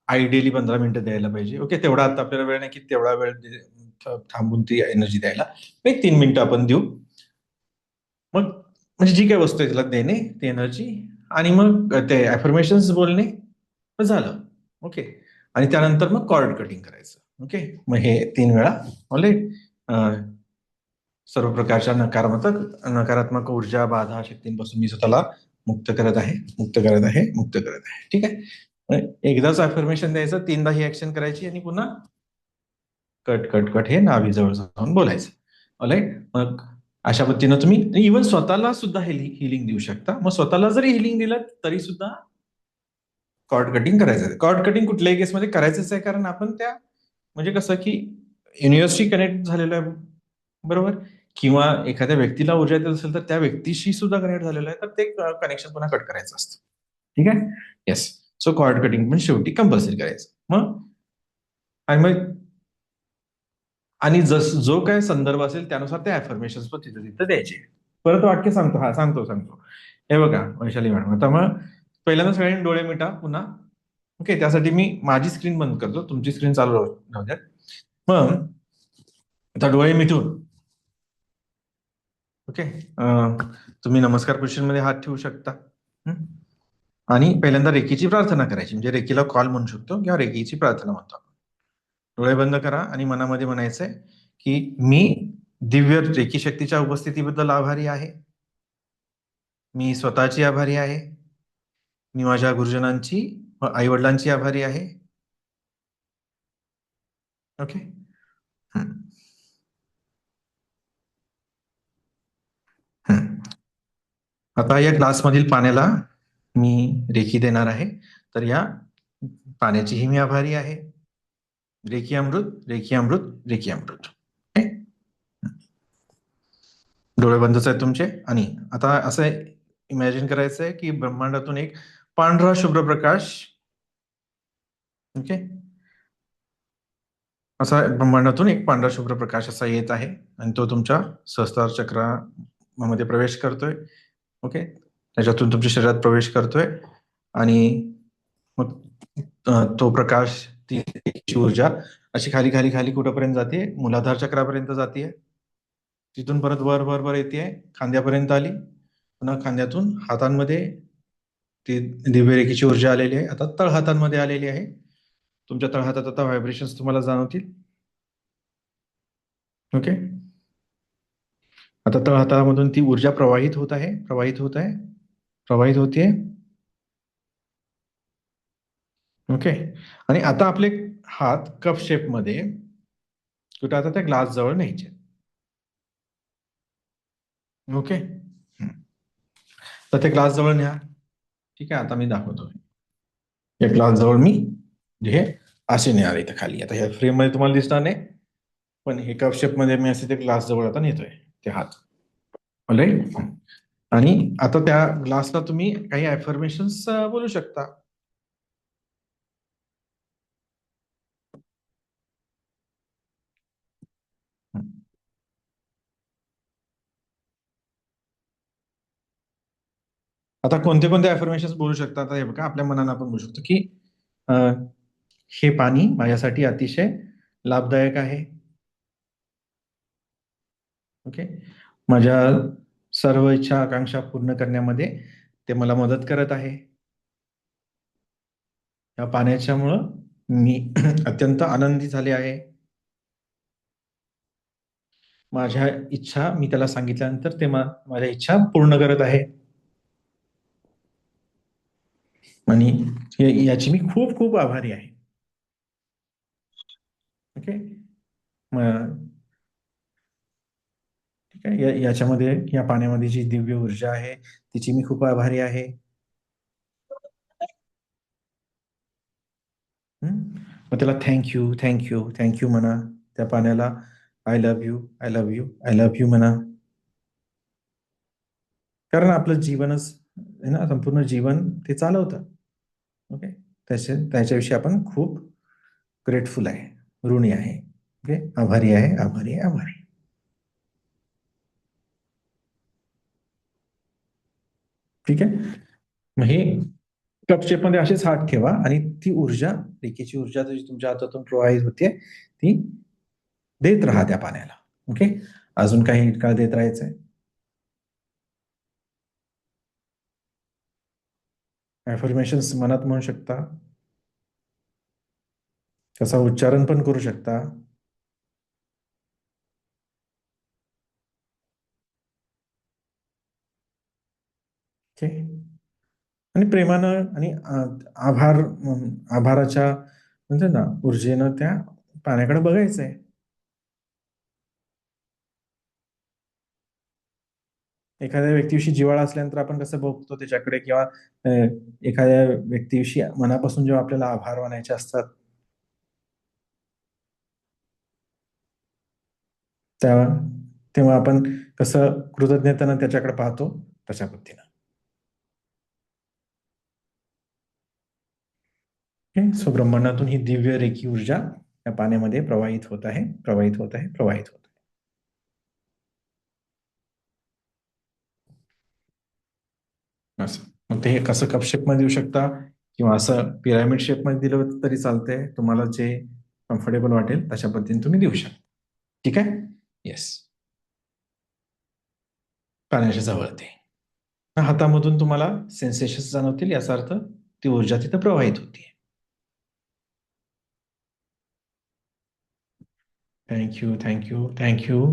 आयडियली 15 मिनिटं द्यायला पाहिजे. ओके. तेवढा आता आपल्याला वेळ नाही की तेवढा वेळ थांबून ती एनर्जी द्यायला. एक 3 मिनिटं आपण देऊ. मग म्हणजे जी काही वस्तू आहे तिला देणे ती एनर्जी, आणि मग ते अफर्मेशन्स बोलणे, मग झालं. ओके. आणि त्यानंतर मग कॉर्ड कटिंग करायचं. ओके. मग हे 3 वेळा ऑलराईट. सर्व प्रकारच्या नकारात्मक नकारात्मक ऊर्जा, बाधा, शक्तींपासून मी स्वतःला मुक्त करत आहे, मुक्त करत आहे, मुक्त करत आहे. ठीक आहे. एकदाच अफर्मेशन द्यायचं, 3दा ही ऍक्शन करायची आणि पुन्हा कट कट कट हे नाभीजवळ जाऊन बोलायचं. ऑलराईट. मग अशा पद्धतीनं तुम्ही इव्हन स्वतःला सुद्धा हिलिंग देऊ शकता. मग स्वतःला जरी हिलिंग दिलं तरी सुद्धा कॉर्ड कटिंग करायचं. कॉर्ड कटिंग कुठल्याही केसमध्ये करायचंच आहे, कारण आपण त्या म्हणजे कसं की युनिव्हर्सशी कनेक्ट झालेलं आहे. बरोबर. किंवा एखाद्या व्यक्तीला ऊर्जा देत असेल तर त्या व्यक्तीशी सुद्धा कनेक्ट झालेलं आहे, तर ते कनेक्शन पुन्हा कट करायचं असतं. ठीक आहे. येस. सो कॉर्ड कटिंग पण शेवटी कंपल्सरी करायचं. मग आणि मग आणि जो काय संदर्भ असेल त्यानुसार ते अफर्मेशन पण तिथे तिथे द्यायचे. परत वाक्य सांगतो, हा सांगतो. हे बघा वैशाली मॅडम, आता मग पहिल्यांदा सगळ्यांनी डोळे मिटा पुन्हा. ओके, त्यासाठी मी माझी स्क्रीन बंद करतो, तुमची स्क्रीन चालू राहू द्या. मग आता डोळे मिटून, ओके, तुम्ही नमस्कार पोझिशन मध्ये हात ठेवू शकता. आणि पहिल्यांदा रेकीची प्रार्थना करायची, म्हणजे रेकीला कॉल म्हणू शकतो किंवा रेकीची प्रार्थना म्हणतो आपण. डोळे बंद करा आणि मनामध्ये म्हणायचंय की मी दिव्य रेकी शक्तीच्या उपस्थितीबद्दल आभारी आहे. मी स्वतःची आभारी आहे. मी माझ्या गुरुजनांची व आई वडिलांची आभारी आहे. ओके. आता या ग्लासमधील पाण्याला मी रेकी देणार आहे, तर या पाण्याचीही मी आभारी आहे. रेकी अमृत, रेकी अमृत, रेकी अमृत. डोळे बंदच आहेत तुमचे. आणि आता असं इमॅजिन करायचं आहे की ब्रह्मांडातून एक पांढरा शुभ्र प्रकाश, ओके, असा ब्रह्मांडातून एक पांढरा शुभ्र प्रकाश असा येत आहे आणि तो तुमच्या सहस्त्रार चक्रामध्ये प्रवेश करतोय. ओके, त्याच्यातून तुमच्या शरीरात प्रवेश करतोय आणि मग तो प्रकाश, ती ऊर्जा अशी खाली खाली खाली कुठपर्यंत जाते, मूलाधार चक्रापर्यंत जाते. तिथून परत वर वर वर येते, खांद्यापर्यंत आली. पुन्हा खांद्यातून हातांमध्ये ती दिव्य रेखीची ऊर्जा आलेली आहे. आता तळहातांमध्ये आलेली आहे. तुमच्या तळहातात आता व्हायब्रेशन्स तुम्हाला जाणवतील. ओके, आता तळहातामधून ती ऊर्जा प्रवाहित होत आहे, प्रवाहित होत आहे, प्रवाहित होते. ओके, आणि आता आपले हात कप शेप मध्ये कुठे आता त्या ग्लास जवळ न्यायचे. ओके, तर ते ग्लास जवळ न्या. ठीक आहे, आता मी दाखवतो. या ग्लास जवळ मी हे असे नेणार इथं खाली. आता ह्या फ्रेम मध्ये तुम्हाला दिसणार नाही, पण हे कप शेप मध्ये मी असे ते ग्लास जवळ आता नेतोय ते हात. ऑलराईट. आणि आता त्या ग्लासला तुम्ही काही अफर्मेशन्स बोलू शकता. आता कोणते कोणते अफर्मेशन्स बोलू शकता, आता हे बघा आपल्या मनानं आपण बोलू शकतो की हे पाणी माझ्यासाठी अतिशय लाभदायक आहे. ओके, माझ्या सर्व इच्छा आकांक्षा पूर्ण करण्यामध्ये ते मला मदत करत आहे. या पाण्याच्यामुळं मी अत्यंत आनंदी झाले आहे. माझ्या इच्छा मी त्याला सांगितल्यानंतर ते माझ्या इच्छा पूर्ण करत आहे. आणि याची मी खूप खूप आभारी आहे. ओके, ठीक आहे. याच्यामध्ये या पाण्यामध्ये जी दिव्य ऊर्जा आहे तिची मी खूप आभारी आहे. मग त्याला थँक्यू थँक्यू थँक्यू म्हणा. त्या पाण्याला I love you, I love you, I love you म्हणा. कारण आपलं जीवनच आहे ना, संपूर्ण जीवन ते चालवतं. ओके, त्याच्याविषयी आपण खूप ग्रेटफुल आहे, ऋणी आहे. ओके, आभारी आहे, आभारी आहे, आभारी. ठीक आहे. मग हे कप शेप मध्ये असेच हात ठेवा आणि ती ऊर्जा, रेखीची ऊर्जा जी तुमच्या हातातून प्रवाहित होते ती देत राहा त्या पाण्याला. ओके, अजून काही काळ देत राहायचंय. अफर्मेशन्स मनात म्हणू शकता, त्याचा उच्चारण पण करू शकता. ओके, आणि प्रेमानं आणि आभाराच्या म्हणजे ना ऊर्जेनं त्या पाण्याकडे बघायचंय. एखाद्या व्यक्तीविषयी जिव्हाळा असल्यानंतर आपण कसं बघतो त्याच्याकडे, किंवा एखाद्या व्यक्तीविषयी मनापासून जेव्हा आपल्याला आभार मानायचे असतात त्या तेव्हा आपण कसं कृतज्ञतेनं त्याच्याकडे पाहतो तशा पद्धतीनं. सो ब्रह्मांडातून ही दिव्य रेखी ऊर्जा या पाण्यामध्ये प्रवाहित होत आहे, प्रवाहित होत आहे, प्रवाहित होत आहे. असं मग ते कसं कप शेप मध्ये देऊ शकता किंवा असं पिरामिड शेप मध्ये दिलं तरी चालतंय. तुम्हाला जे कम्फर्टेबल वाटेल तशा पद्धतीने तुम्ही देऊ शकता. ठीक आहे. येस. पाण्याच्या जवळ ते हातामधून तुम्हाला सेन्सेशन जाणवतील, याचा अर्थ ती ऊर्जा तिथे प्रवाहित होती. Thank you, thank you, thank you.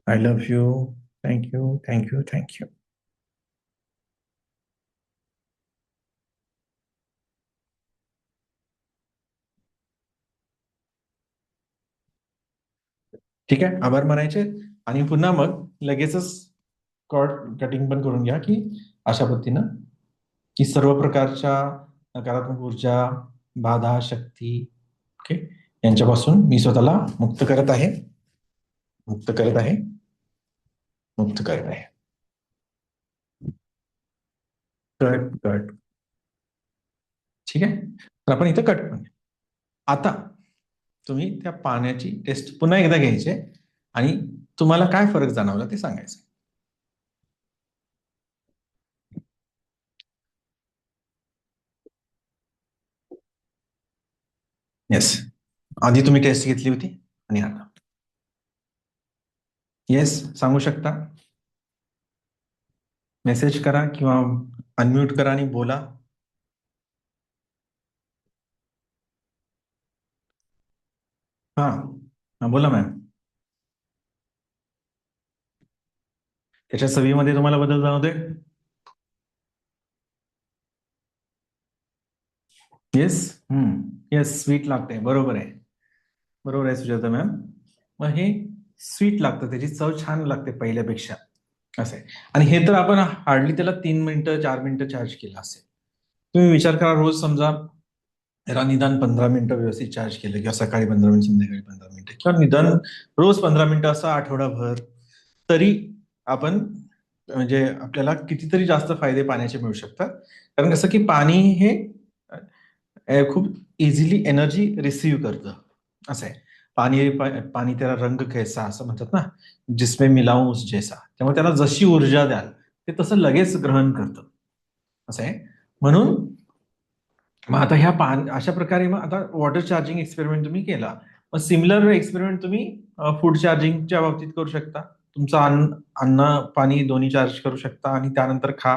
I love you. Thank you, thank you, thank you. ठीक आहे. आभार मानायचे आणि पुन्हा मग लगेचच कॉर्ड कटिंग पण करून घ्या, की अशा पद्धतीनं की सर्व प्रकारच्या नकारात्मक ऊर्जा, बाधा, शक्ती, ओके, यांच्यापासून मी स्वतःला मुक्त करत आहे, मुक्त करत आहे, मुक्त करत आहे. Cut cut. ठीक आहे. तर आपण इथं कट करूया. आता तुम्ही त्या पाण्याची टेस्ट पुन्हा एकदा घ्यायचे आणि तुम्हाला काय फरक जाणवला ते सांगायचं. येस. आधी तुम्ही टेस्ट घेतली होती आणि आता येस सांगू शकता. मेसेज करा किंवा अनम्यूट करा आणि बोला. हा बोला मॅम. त्याच्या चवीमध्ये तुम्हाला बदल जाणवते? येस. येस, स्वीट लागते. बरोबर आहे, बरोबर आहे सुजाता मॅम. मग हे स्वीट लागतं, त्याची चव छान लागते पहिल्यापेक्षा, असं आहे. आणि हे तर आपण हार्डली त्याला 3 मिनिटं 4 मिनिटं चार्ज केलं असेल. तुम्ही विचार करा, रोज समजा त्याला निदान 15 मिनिटं व्यवस्थित चार्ज केलं, किंवा सकाळी 15 मिनिटं, संध्याकाळी 15 मिनिटं, किंवा निदान रोज 15 मिनिटं असं आठवडाभर, तरी आपण म्हणजे आपल्याला कितीतरी जास्त फायदे पाण्याचे मिळू शकतात. कारण कसं की पाणी हे खूप इझिली एनर्जी रिसीव्ह करतं, असं आहे. पाणी त्याला रंग कैसा असं म्हणतात ना, जिसमें मिलाऊं उस जैसा. त्यामुळे त्याला जशी ऊर्जा द्याल ते तसं लगेच ग्रहण करतं, असं आहे. म्हणून मग आता अशा प्रकारे मग आता वॉटर चार्जिंग एक्सपेरिमेंट तुम्ही केला. मग सिमिलर एक्सपेरिमेंट तुम्ही फूड चार्जिंगच्या बाबतीत करू शकता. तुमचं अन्न पाणी दोन्ही चार्ज करू शकता आणि त्यानंतर खा,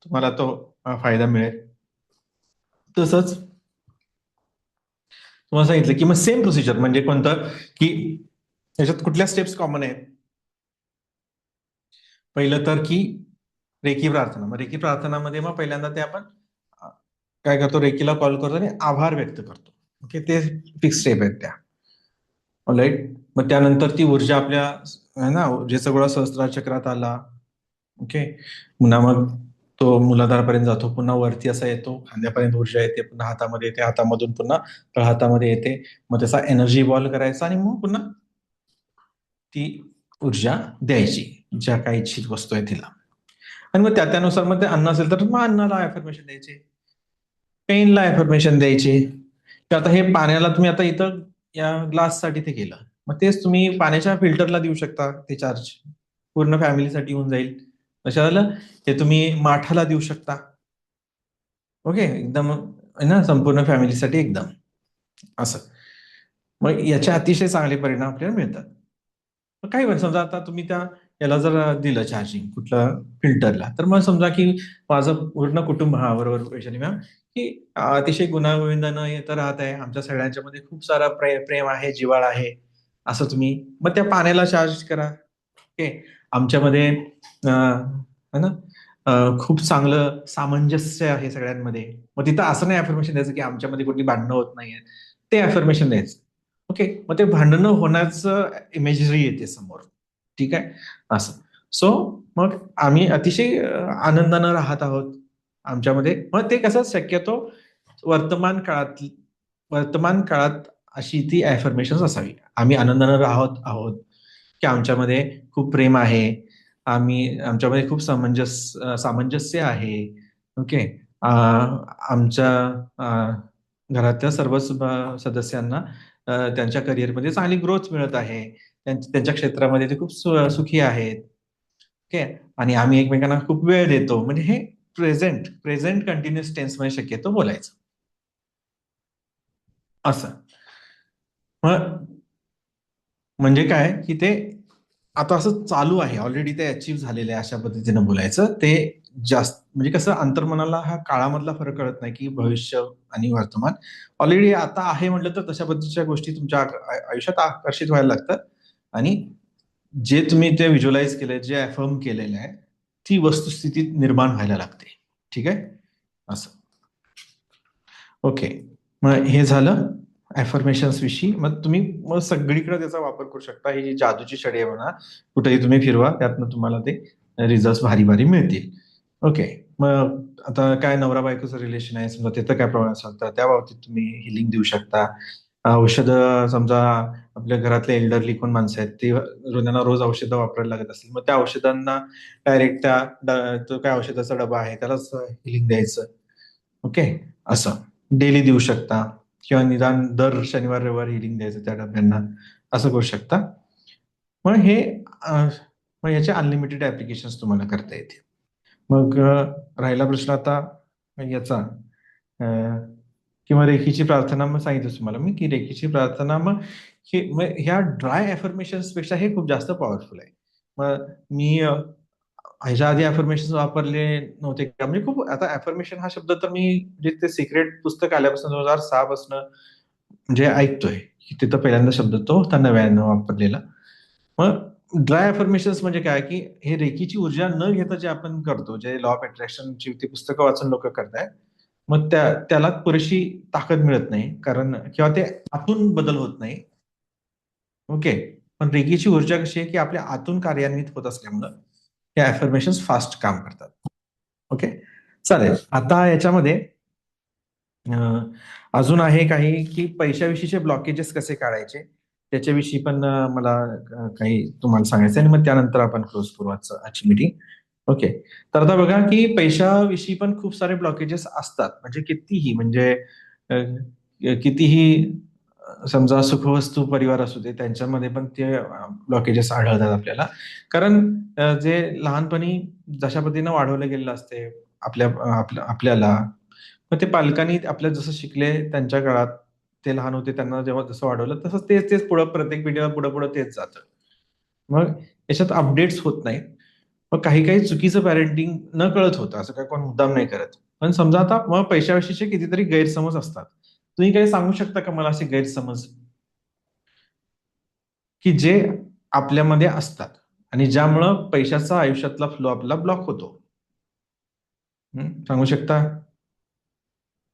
तुम्हाला तो फायदा मिळेल. तसंच तुम्हाला सांगितलं की मग सेम प्रोसिजर म्हणजे कोणतं, की याच्यात कुठल्या स्टेप्स कॉमन आहेत. पहिलं तर की रेकी प्रार्थना. मग रेकी प्रार्थनामध्ये मग पहिल्यांदा ते आपण काय करतो, रेकीला कॉल करतो आणि आभार व्यक्त करतो. ओके, ते फिक्स स्टेप आहेत त्या. राईट. मग त्यानंतर ती ऊर्जा आपल्या है ना ऊर्जेचा गोळा सहस्त्रार चक्रात आला. ओके. पुन्हा मग तो मूलाधारापर्यंत जातो, पुन्हा वरती असा येतो, खांद्यापर्यंत ऊर्जा येते, पुन्हा हातामध्ये येते, हातामधून पुन्हा तळहातामध्ये येते. मग त्याचा एनर्जी इव्हॉल्व करायचा आणि मग पुन्हा ती ऊर्जा द्यायची ज्या काही इच्छित वस्तू आहे तिला. आणि मग त्यानुसार मग ते अन्न असेल तर मग अन्नाला अफर्मेशन द्यायचे, पेनला अफर्मेशन द्यायचे. तर आता हे पाण्याला तुम्ही आता इथं या ग्लाससाठी ते केलं, मग तेच तुम्ही पाण्याच्या फिल्टरला देऊ शकता, ते चार्ज पूर्ण फॅमिलीसाठी होऊन जाईल. लक्षात आलं? ते तुम्ही माठाला देऊ शकता. ओके, एकदम है ना, संपूर्ण फॅमिलीसाठी एकदम असं. मग याचे अतिशय चांगले परिणाम आपल्याला मिळतात. मग काही वेळ समजा आता तुम्ही याला जर दिलं चार्जिंग कुठल्या फिल्टरला, तर मग समजा की माझं पूर्ण कुटुंब, हा बरोबर वैशाली मॅम, की अतिशय गुण्यागोविंदानं येतं राहत आहे, आमच्या सगळ्यांच्या मध्ये खूप सारा प्रेम आहे, जिव्हाळा आहे, असं तुम्ही मग त्या पाण्याला चार्ज करा. ओके. आमच्यामध्ये है ना खूप चांगलं सामंजस्य आहे सगळ्यांमध्ये. मग तिथं असं नाही अफर्मेशन द्यायचं की आमच्यामध्ये कुठली भांडणं होत नाहीये, ते अफर्मेशन द्यायचं. ओके. मग ते भांडणं होण्याचं इमेजरी येते समोर. ठीक आहे, असं. सो मग आम्ही अतिशय आनंदानं राहत आहोत आमच्यामध्ये. मग ते कसं शक्यतो वर्तमान काळात वर्तमान काळात अशी ती अफर्मेशन असावी. आम्ही आनंदानं राहत आहोत, की आमच्यामध्ये खूप प्रेम आहे, आमच्यामध्ये खूप सामंजस्य आहे. ओके. आमच्या घरातल्या सर्वच सदस्यांना त्यांच्या करिअरमध्ये चांगली ग्रोथ मिळत आहे. त्यांच्या क्षेत्रामध्ये ते खूप सुखी आहेत. ओके. आणि आम्ही एकमेकांना खूप वेळ देतो. म्हणजे हे प्रेझेंट प्रेझेंट कंटिन्युअस टेन्स मध्ये शक्यतो बोलायचं असं. मग म्हणजे काय की ते आता असं चालू आहे, ऑलरेडी ते अचीव्ह झालेलं आहे, अशा पद्धतीनं बोलायचं ते. जास्त म्हणजे कसं अंतर्मनाला हा काळामधला फरक कळत नाही की भविष्य आणि वर्तमान ऑलरेडी आता आहे म्हटलं तर तशा पद्धतीच्या गोष्टी तुमच्या आयुष्यात आकर्षित व्हायला लागतात. आणि जे तुम्ही ते व्हिज्युअलाइज केलंय, जे अफर्म केलेलं आहे, ती वस्तुस्थिती निर्माण व्हायला लागते. ठीक आहे. असं. ओके. मग हे झालं ऍफर्मेशन्स विषयी. मग सगळीकडे त्याचा वापर करू शकता. ही जी जादूची छडी आहे म्हणा, कुठेही तुम्ही फिरवा, त्यातनं तुम्हाला ते रिझल्ट भारी भारी मिळतील. ओके. मग आता काय नवरा बायकोचं रिलेशन आहे समजा, तिथं काय प्रॉब्लेम असेल तर त्या बाबतीत तुम्ही हिलिंग देऊ शकता. औषधं समजा, आपल्या घरातले एल्डरली कोण माणसं आहेत ते त्यांना रोज औषधं वापरायला लागत असतील, मग त्या औषधांना डायरेक्ट तो काय औषधाचा डबा आहे त्यालाच हिलिंग द्यायचं. ओके. असं डेली देऊ शकता, किंवा निदान दर शनिवार रविवार हिलिंग द्यायचं त्या डब्यांना, असं करू शकता. मग हे मग याचे अनलिमिटेड ऍप्लिकेशन तुम्हाला करता येतील. मग राहिला प्रश्न आता याचा, किंवा रेखीची प्रार्थना. मग सांगितलं तुम्हाला मी की रेखीची प्रार्थना मग ह्या ड्राय अफर्मेशन्स पेक्षा हे खूप जास्त पॉवरफुल आहे. मग मी ह्याच्या आधी अफर्मेशन वापरले नव्हते का, म्हणजे खूप आता अफर्मेशन हा शब्द तर मी जे ते सिक्रेट पुस्तक आल्यापासून 2006 पासून म्हणजे ऐकतोय की तिथं पहिल्यांदा शब्द तो होता नव्यानं वापरलेला. मग ड्राय अफर्मेशन्स म्हणजे काय की हे रेखीची ऊर्जा न घेता जे आपण करतो, जे लॉ ऑफ अट्रॅक्शनची ती पुस्तकं वाचून लोक करतायत, मग त्याला पुरेशी ताकद मिळत नाही, कारण किंवा ते आतून बदल होत नाही. ओके. पण रेखीची ऊर्जा कशी आहे की आपल्या आतून कार्यान्वित होत असल्यामुळं हे अफर्मेशन फास्ट काम करतात. ओके. चालेल. आता याच्यामध्ये अजून आहे काही की पैशाविषयीचे ब्लॉकेजेस कसे काढायचे, त्याच्याविषयी पण मला काही तुम्हाला सांगायचं आहे, आणि मग त्यानंतर आपण क्लोज करू आजची मीटिंग. ओके. तर आता बघा की पैशाविषयी पण खूप सारे ब्लॉकेजेस असतात, म्हणजे कितीही म्हणजे कितीही समजा सुखवस्तू परिवार असू दे, त्यांच्यामध्ये पण ते ब्लॉकेजेस आढळतात आपल्याला. कारण जे लहानपणी जशा पद्धतीनं वाढवलं गेलेलं असते आपल्याला, मग ते पालकांनी आपल्या जसं शिकले त्यांच्या काळात, ते लहान होते त्यांना जेव्हा जसं वाढवलं तसंच तेच तेच पुढं प्रत्येक पिढीला पुढं पुढं तेच जातं. मग याच्यात अपडेट्स होत नाहीत. मग काही काही चुकीचं पॅरेंटिंग न कळत होतं, असं काही कोण मुद्दाम नाही करत. पण समजा आता मग पैशाविषयीचे कितीतरी गैरसमज असतात. तुम्ही काही सांगू शकता का मला असे गैरसमज की जे आपल्यामध्ये असतात आणि ज्यामुळं पैशाचा आयुष्यातला फ्लो आपला ब्लॉक होतो? सांगू शकता?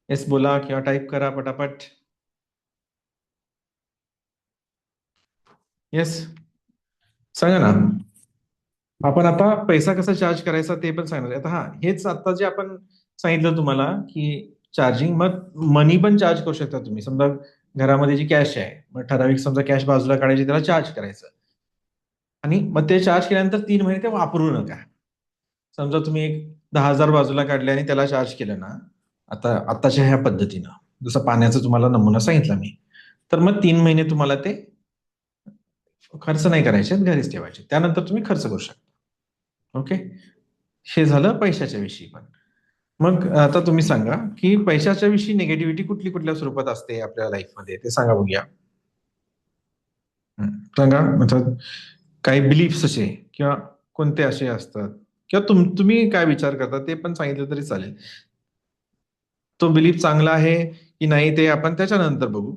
येस बोला किंवा टाईप करा पटापट. येस, सांगा ना. आपण आता पैसा कसा चार्ज करायचा ते पण सांगणार. आता हेच आता जे आपण सांगितलं तुम्हाला की चार्जिंग, मग मनी पण चार्ज करू शकता तुम्ही. समजा घरामध्ये जी कॅश आहे, मग ठराविक समजा कॅश बाजूला काढायची, त्याला चार्ज करायचं, आणि मग ते चार्ज केल्यानंतर 3 महिने ते वापरू नका. समजा तुम्ही एक 10,000 बाजूला काढले आणि त्याला चार्ज केलं ना, आताच्या ह्या पद्धतीनं, जसं पाण्याचा तुम्हाला नमुना सांगितला मी, तर मग 3 महिने तुम्हाला ते खर्च नाही करायचे, घरीच ठेवायचे, त्यानंतर तुम्ही खर्च करू शकता. ओके. हे झालं पैशाच्या विषयी पण. मग आता तुम्ही सांगा की पैशाच्या विषयी निगेटिव्हिटी कुठली कुठल्या स्वरूपात असते आपल्या लाईफमध्ये, ते सांगा बघूया. सांगा, मतलब काही बिलीफ्स असे किंवा कोणते असे असतात, किंवा तुम्ही काय विचार करता ते पण सांगितलं तरी चालेल. तो बिलीफ चांगला आहे की नाही ते आपण त्याच्यानंतर बघू.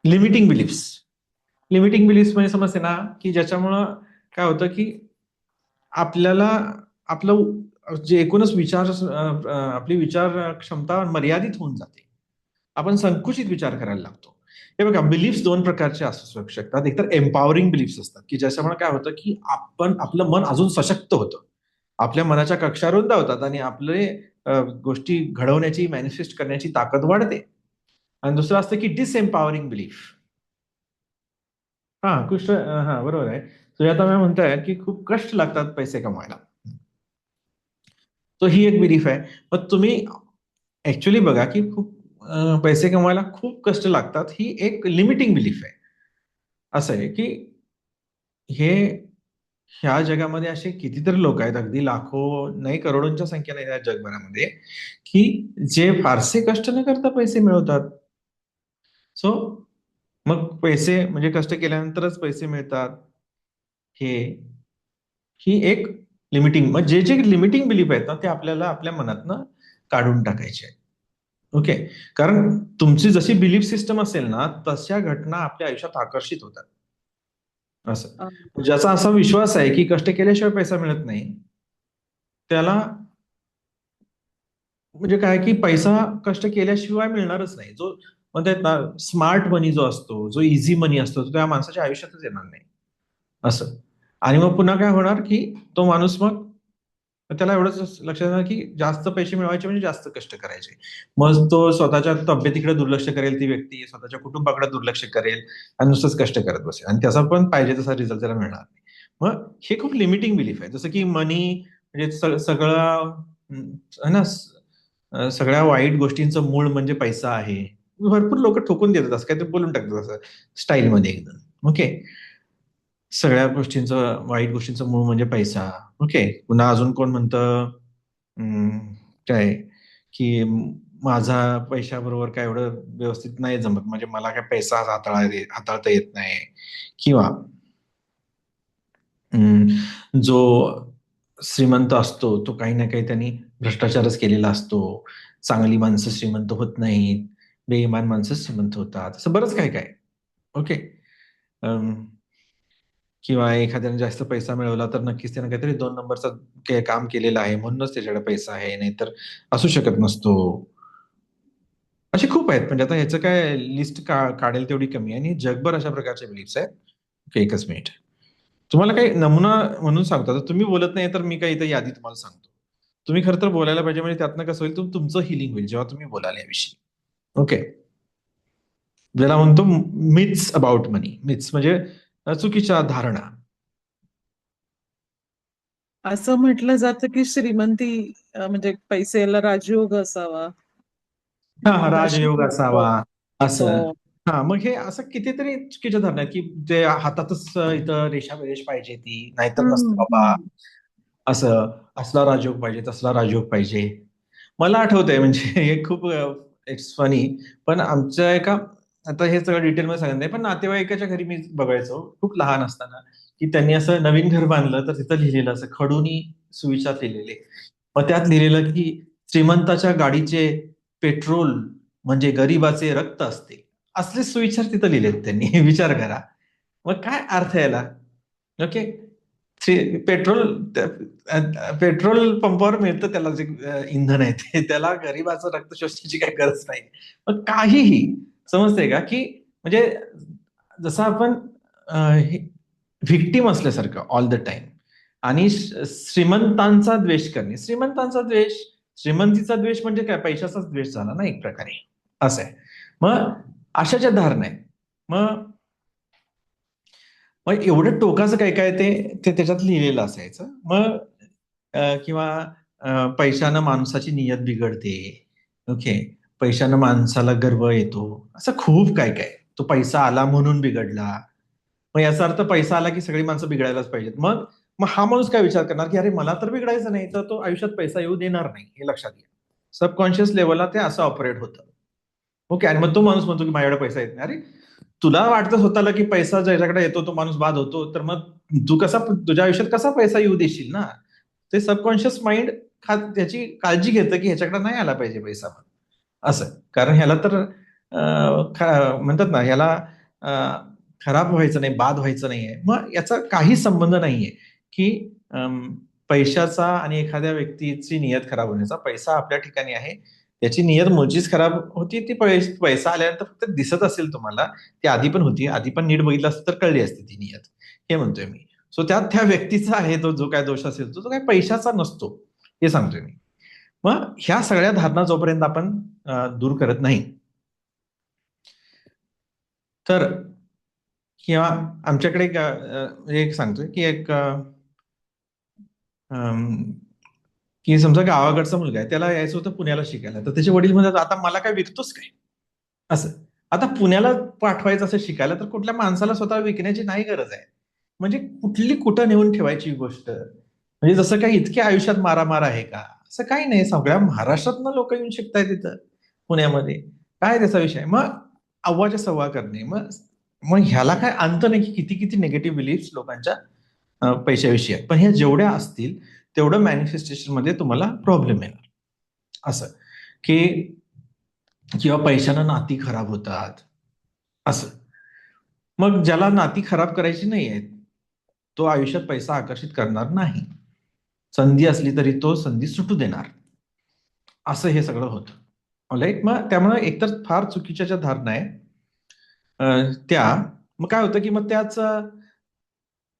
Limiting beliefs. लिमिटिंग बिलीफ्स म्हणजे समजते ना की ज्याच्यामुळं काय होतं की आपल्याला आपलं जे एकूणच आपली विचार क्षमता मर्यादित होऊन जाते. आपण संकुचित विचार करायला लागतो. हे बघा, बिलीफ्स दोन प्रकारचे असू शकतात. एकतर एम्पॉवरिंग बिलीफ्स असतात की ज्याच्यामुळे काय होतं की आपलं मन अजून सशक्त होतं. आपल्या मनाच्या कक्षा रुंद होतात आणि आपले गोष्टी घडवण्याची, मॅनिफेस्ट करण्याची ताकद वाढते. आणि दुसरं असतं की डिसएम्पॉवरिंग बिलीफ. हा बरोबर आहे. सुजाता मॅम म्हणताय की खूप कष्ट लागतात पैसे कमवायला. तो ही एक बिलीफ आहे. मग तुम्ही ऍक्च्युली बघा की खूप पैसे कमवायला खूप कष्ट लागतात, ही एक लिमिटिंग बिलीफ आहे. असं आहे की हे ह्या जगामध्ये असे कितीतरी लोक आहेत, अगदी लाखो नाही करोडोंच्या संख्येने या जगभरामध्ये, की जे फारसे कष्ट न करता पैसे मिळवतात. सो मग पैसे म्हणजे कष्ट केल्यानंतरच पैसे मिळतात, हे ही एक लिमिटिंग, मग जे जे लिमिटिंग बिलीफ आहेत ना, ते आपल्याला आपल्या मनातनं काढून टाकायचे आहेत. ओके. कारण तुमची जशी बिलीफ सिस्टम असेल ना, तशा घटना आपल्या आयुष्यात आकर्षित होतात. अ, असं ज्याचा असा विश्वास आहे की कष्ट केल्याशिवाय पैसा मिळत नाही, त्याला म्हणजे काय की पैसा कष्ट केल्याशिवाय मिळणारच नाही. जो म्हणतात ना, स्मार्ट मनी जो असतो, जो इझी मनी असतो, तो त्या माणसाच्या आयुष्यातच येणार नाही. असं. आणि मग पुन्हा काय होणार की तो माणूस मग त्याला एवढंच लक्षात येणार की जास्त पैसे मिळवायचे म्हणजे जास्त कष्ट करायचे. मग तो स्वतःच्या तब्येतीकडे दुर्लक्ष करेल, ती व्यक्ती स्वतःच्या कुटुंबाकडे दुर्लक्ष करेल आणि नुसतंच कष्ट करत बसेल आणि त्याचा पण पाहिजे तसा रिझल्ट त्याला मिळणार नाही. मग हे खूप लिमिटिंग बिलीफ आहे. जसं की मनी म्हणजे सगळं है ना, सगळ्या वाईट गोष्टींचं मूळ म्हणजे पैसा आहे. भरपूर लोक ठोकून देतात, असं काय ते बोलून टाकतात असं स्टाईलमध्ये एकदम. ओके. सगळ्या गोष्टींचं, वाईट गोष्टींचं मूळ म्हणजे पैसा. ओके. पुन्हा अजून कोण म्हणतं अं, काय की माझा पैशाबरोबर काय एवढं व्यवस्थित नाही जमत, म्हणजे मला काय पैसा हाताळता येत नाही. किंवा जो श्रीमंत असतो तो काही ना काही त्यांनी भ्रष्टाचारच केलेला असतो. चांगली माणसं श्रीमंत होत नाहीत, बेईमान माणसं श्रीमंत होतात, असं बरंच काय काय. ओके. अम, किंवा एखाद्याने जास्त पैसा मिळवला तर नक्कीच त्याने काहीतरी 2 नंबरचं काम केलेलं आहे म्हणूनच त्याच्याकडे पैसा आहे, नाहीतर असू शकत नसतो. असे खूप आहेत, म्हणजे आता ह्याचं काय लिस्ट काढेल तेवढी कमी आहे आणि जगभर अशा प्रकारचे बिलीफ्स आहेत. ओके, एकच मिनिट. तुम्हाला काही नमुना म्हणून सांगतो. आता तुम्ही बोलत नाही तर मी काही इथं यादी तुम्हाला सांगतो. तुम्ही खरं तर बोलायला पाहिजे, म्हणजे त्यातनं कसं होईल, तुमचं हिलिंग होईल जेव्हा तुम्ही बोलाल याविषयी. ओके. ज्याला म्हणतो मिथ्स अबाउट मनी. मिथ्स म्हणजे चुकीच्या धारणा. असं म्हटलं जातं की श्रीमंती म्हणजे पैसेला राजयोग असावा. हा, मग अशी राजयोग हो. असावा असं. हो. हा, मग हे असं कितीतरी चुकीच्या धारणा आहेत की ते हातातच इथं रेषा पाहिजे, ती नाहीतर नसतं हम्म, बाबा. हम्म. असं असला राजयोग पाहिजे, तसला राजयोग पाहिजे. मला आठवतंय म्हणजे हे खूप इट्स फनी. पण आमच्या एका, आता हे सगळं डिटेलमध्ये सांगत नाही, पण नातेवाईकाच्या घरी मी बघायचो खूप लहान असताना की त्यांनी असं नवीन घर बांधलं तर तिथं लिहिलेलं असं खडूनी सुविचार लिहिलेले. मग त्यात लिहिलेलं की श्रीमंताच्या गाडीचे पेट्रोल म्हणजे गरिबाचे रक्त असते. असले सुविचार तिथं लिहिलेत त्यांनी. विचार करा. मग काय अर्थ याला? ओके. पेट्रोल पेट्रोल पंपावर मिळतं त्याला, जे इंधन आहे ते, त्याला गरिबाचं रक्त शोषण्याची काही गरज नाही. मग काहीही समजतंय का की म्हणजे जसं आपण व्हिक्टीम असल्यासारखं ऑल द टाइम, आणि श्रीमंतांचा द्वेष करणे. श्रीमंतांचा द्वेष, श्रीमंतीचा द्वेष म्हणजे काय, पैशाचाच द्वेष झाला ना एक प्रकारे. असं आहे. मग अशा ज्या धारणा आहेत, मग मग एवढं टोकाचं काय काय ते ते त्याच्यात लिहिलेलं असायचं. मग किंवा पैशानं माणसाची नियत बिघडते. ओके. पैशानं माणसाला गर्व येतो. असं खूप काय काय. तो पैसा आला म्हणून बिघडला. मग याचा अर्थ पैसा आला की सगळी माणसं बिघडायलाच पाहिजेत. मग मग हा माणूस काय विचार करणार की अरे मला तर बिघडायचं नाही, तर तो आयुष्यात पैसा येऊ देणार नाही, हे लक्षात घ्या. सबकॉन्शियस लेवलला ते असं ऑपरेट होतं. ओके. आणि मग तो माणूस म्हणतो की माझ्याकडे पैसा येत नाही. अरे तुला वाटतं स्वतःला की पैसा ज्याच्याकडे येतो तो माणूस बाद होतो, तर मग तू कसा तुझ्या आयुष्यात कसा पैसा येऊ देशील ना? ते सबकॉन्शियस माइंड त्याची काळजी घेतं की ह्याच्याकडे नाही आला पाहिजे पैसा. असं. कारण ह्याला तर म्हणतात ना, ह्याला खराब व्हायचं नाही, बाद व्हायचं नाहीये. मग याचा काही संबंध नाहीये की पैशाचा आणि एखाद्या व्यक्तीची नियत खराब होण्याचा. पैसा आपल्या ठिकाणी आहे, त्याची नियत मुळचीच खराब होती. ती पैसा आल्यानंतर फक्त दिसत असेल तुम्हाला, ती आधी पण होती, आधी पण नीट बघितलं असतं तर कळली असती ती नियत, हे म्हणतोय मी. सो त्यात त्या व्यक्तीचा आहे तो जो काय दोष असेल, तो काय पैशाचा नसतो, हे सांगतोय मी. मग ह्या सगळ्या धारणा जोपर्यंत आपण दूर करत नाही, तर किंवा आमच्याकडे म्हणजे एक सांगतोय की अम, की समजा गावाकडचा मुलगा आहे, त्याला यायचं होतं पुण्याला शिकायला, तर त्याचे वडील म्हणतात आता मला काय विकतोस काय, असं. आता पुण्याला पाठवायचं असं शिकायला तर कुठल्या माणसाला स्वतः विकण्याची नाही गरज आहे. म्हणजे कुठली कुठं नेऊन ठेवायची गोष्ट, म्हणजे जसं काही इतके आयुष्यात मारामार आहे का, असं काही नाही. सगळ्या महाराष्ट्रातनं लोक येऊन शिकताय तिथं पुण्यामध्ये. काय त्याचा विषय, मग अव्वाच्या सव्वा करणे. मग मग ह्याला काय अंत नाही की किती किती निगेटिव्ह बिलीफ्स लोकांच्या पैशाविषयी आहेत. पण ह्या जेवढ्या असतील तेवढं मॅनिफेस्टेशन मध्ये तुम्हाला प्रॉब्लेम येणार, असं. की किंवा पैशानं नाती खराब होतात, असं. मग ज्याला नाती खराब करायची नाही आहेत, तो आयुष्यात पैसा आकर्षित करणार नाही. संधी असली तरी तो संधी सुटू देणार, असं हे सगळं होतं. ऑलराईट. मग त्यामुळे एकतर फार चुकीच्या ज्या धारणा आहे त्या, मग काय होतं की मग त्याच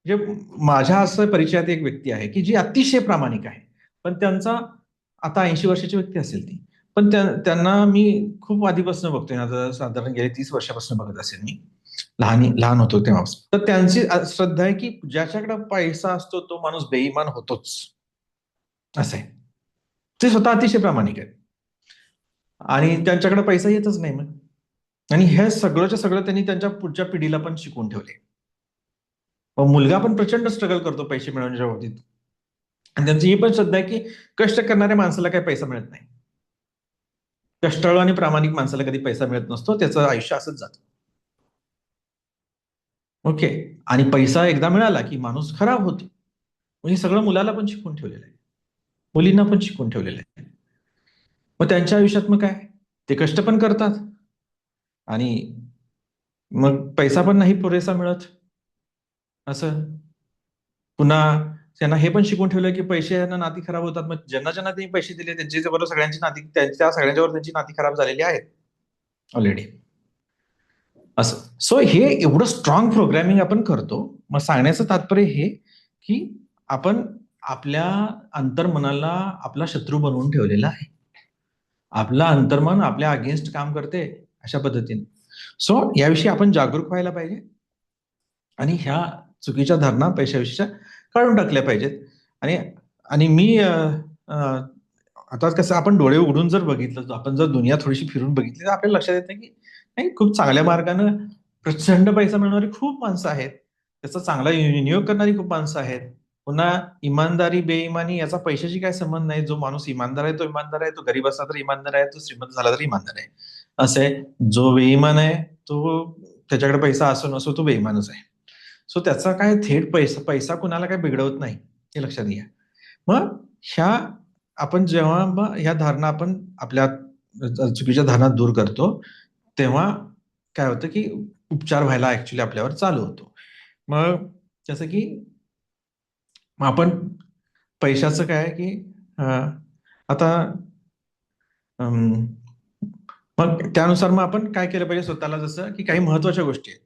म्हणजे माझ्या असं परिचयात एक व्यक्ती आहे की जी अतिशय प्रामाणिक आहे, पण त्यांचा आता 80 वर्षाची व्यक्ती असेल ती, पण त्यांना मी खूप आधीपासून बघतोय, आता साधारण गेले 30 वर्षापासून बघत असेल मी, लहान लहान होतो तेव्हापासून. तर त्यांची श्रद्धा आहे की ज्याच्याकडे पैसा असतो तो माणूस बेईमान होतोच, असं आहे. ते स्वतः अतिशय प्रामाणिक आहेत आणि त्यांच्याकडे पैसा येतच नाही मग. आणि हे सगळंच्या सगळं त्यांनी त्यांच्या पुढच्या पिढीला पण शिकवून ठेवले. मग मुलगा पण प्रचंड स्ट्रगल करतो पैसे मिळवण्याच्या बाबतीत, आणि त्यांची ही पण श्रद्धा आहे की कष्ट करणाऱ्या माणसाला काही पैसा मिळत नाही. कष्टाळू आणि प्रामाणिक माणसाला कधी पैसा मिळत नसतो, त्याचं आयुष्य असंच जातं. ओके. आणि पैसा एकदा मिळाला की माणूस खराब होतो. म्हणजे सगळं मुलाला पण शिकून ठेवलेलं आहे, मुलींना पण शिकून ठेवलेलं आहे. मग त्यांच्या आयुष्यात मग काय, ते कष्ट पण करतात आणि मग पैसा पण नाही पुरेसा मिळत, असं. पुन्हा त्यांना हे पण शिकून ठेवलं की पैशानं नाती खराब होतात. मग ज्यांना ज्यांना त्यांनी पैसे दिले त्यांच्या बरोबर सगळ्यांची नाती, त्या सगळ्यांच्यावर त्यांची नाती खराब झालेली आहेत ऑलरेडी, असं. सो हे एवढं स्ट्रॉंग प्रोग्रामिंग आपण करतो. मग सांगण्याचं तात्पर्य हे की आपण आपल्या अंतर्मनाला आपला शत्रू बनवून ठेवलेला आहे. आपलं अंतर्मन आपल्या अगेन्स्ट काम करते अशा पद्धतीने. सो याविषयी आपण जागरूक व्हायला पाहिजे आणि ह्या चुकीच्या धारणा पैशाविषयीच्या काढून टाकल्या पाहिजेत. आणि आणि मी आता कसं आपण डोळे उघडून जर बघितलं, आपण जर दुनिया थोडीशी फिरून बघितली, तर आपल्याला लक्षात येतं की नाही, खूप चांगल्या मार्गानं प्रचंड पैसा मिळणारी खूप माणसं आहेत. त्याचा चांगला विनियोग करणारी खूप माणसं आहेत. पुन्हा इमानदारी बेईमानी याचा पैशाशी काय संबंध नाही. जो माणूस इमानदार आहे तो इमानदार आहे, तो गरीब असला तर इमानदार आहे, तो श्रीमंत झाला तर इमानदार आहे, असं आहे. जो बेईमान आहे तो, त्याच्याकडे पैसा असो नसो, तो बेईमानच आहे. सो त्याचा काय थेट पैसा पैसा कुणाला काय बिघडवत नाही, हे लक्षात घ्या. मग ह्या आपण जेव्हा मग ह्या धारणा आपण आपल्या चुकीच्या धारणा दूर करतो, तेव्हा काय होतं की उपचार व्हायला ऍक्च्युली आपल्यावर चालू होतो. मग जसं की मग आपण पैशाचं काय आहे की आता अम, मग त्यानुसार मग आपण काय केलं पाहिजे स्वतःला, जसं की काही महत्वाच्या गोष्टी आहेत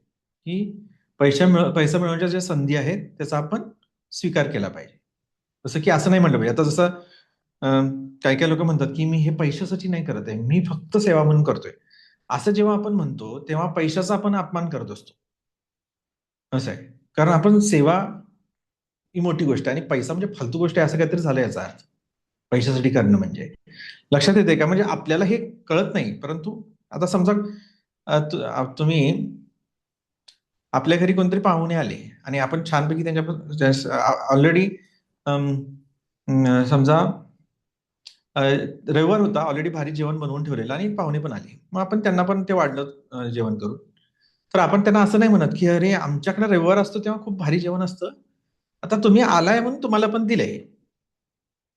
की पैसा मिळवण्याच्या ज्या संधी आहेत त्याचा आपण स्वीकार केला पाहिजे. जसं की असं नाही म्हटलं पाहिजे, आता जसं काही काही लोक म्हणतात की मी हे पैशासाठी नाही करत आहे, मी फक्त सेवा म्हणून करतोय. असं जेव्हा आपण म्हणतो तेव्हा पैशाचा आपण अपमान करत असतो, असं आहे. कारण आपण सेवा ही मोठी गोष्ट आहे आणि पैसा म्हणजे फालतू गोष्ट आहे असं काहीतरी झालं याचा अर्थ. पैशासाठी करणं म्हणजे, लक्षात येते का? म्हणजे आपल्याला हे कळत नाही, परंतु आता समजा तुम्ही आपल्या घरी कोणतरी पाहुणे आले आणि आपण छानपैकी त्यांच्या ऑलरेडी समजा रविवार होता, ऑलरेडी भारी जेवण बनवून ठेवलेलं आणि पाहुणे पण आले, मग आपण त्यांना पण ते वाढलं जेवण करून. तर आपण त्यांना असं नाही म्हणत की अरे आमच्याकडे रविवार असतो तेव्हा खूप भारी जेवण असतं, आता तुम्ही आलाय म्हणून तुम्हाला पण दिलंय.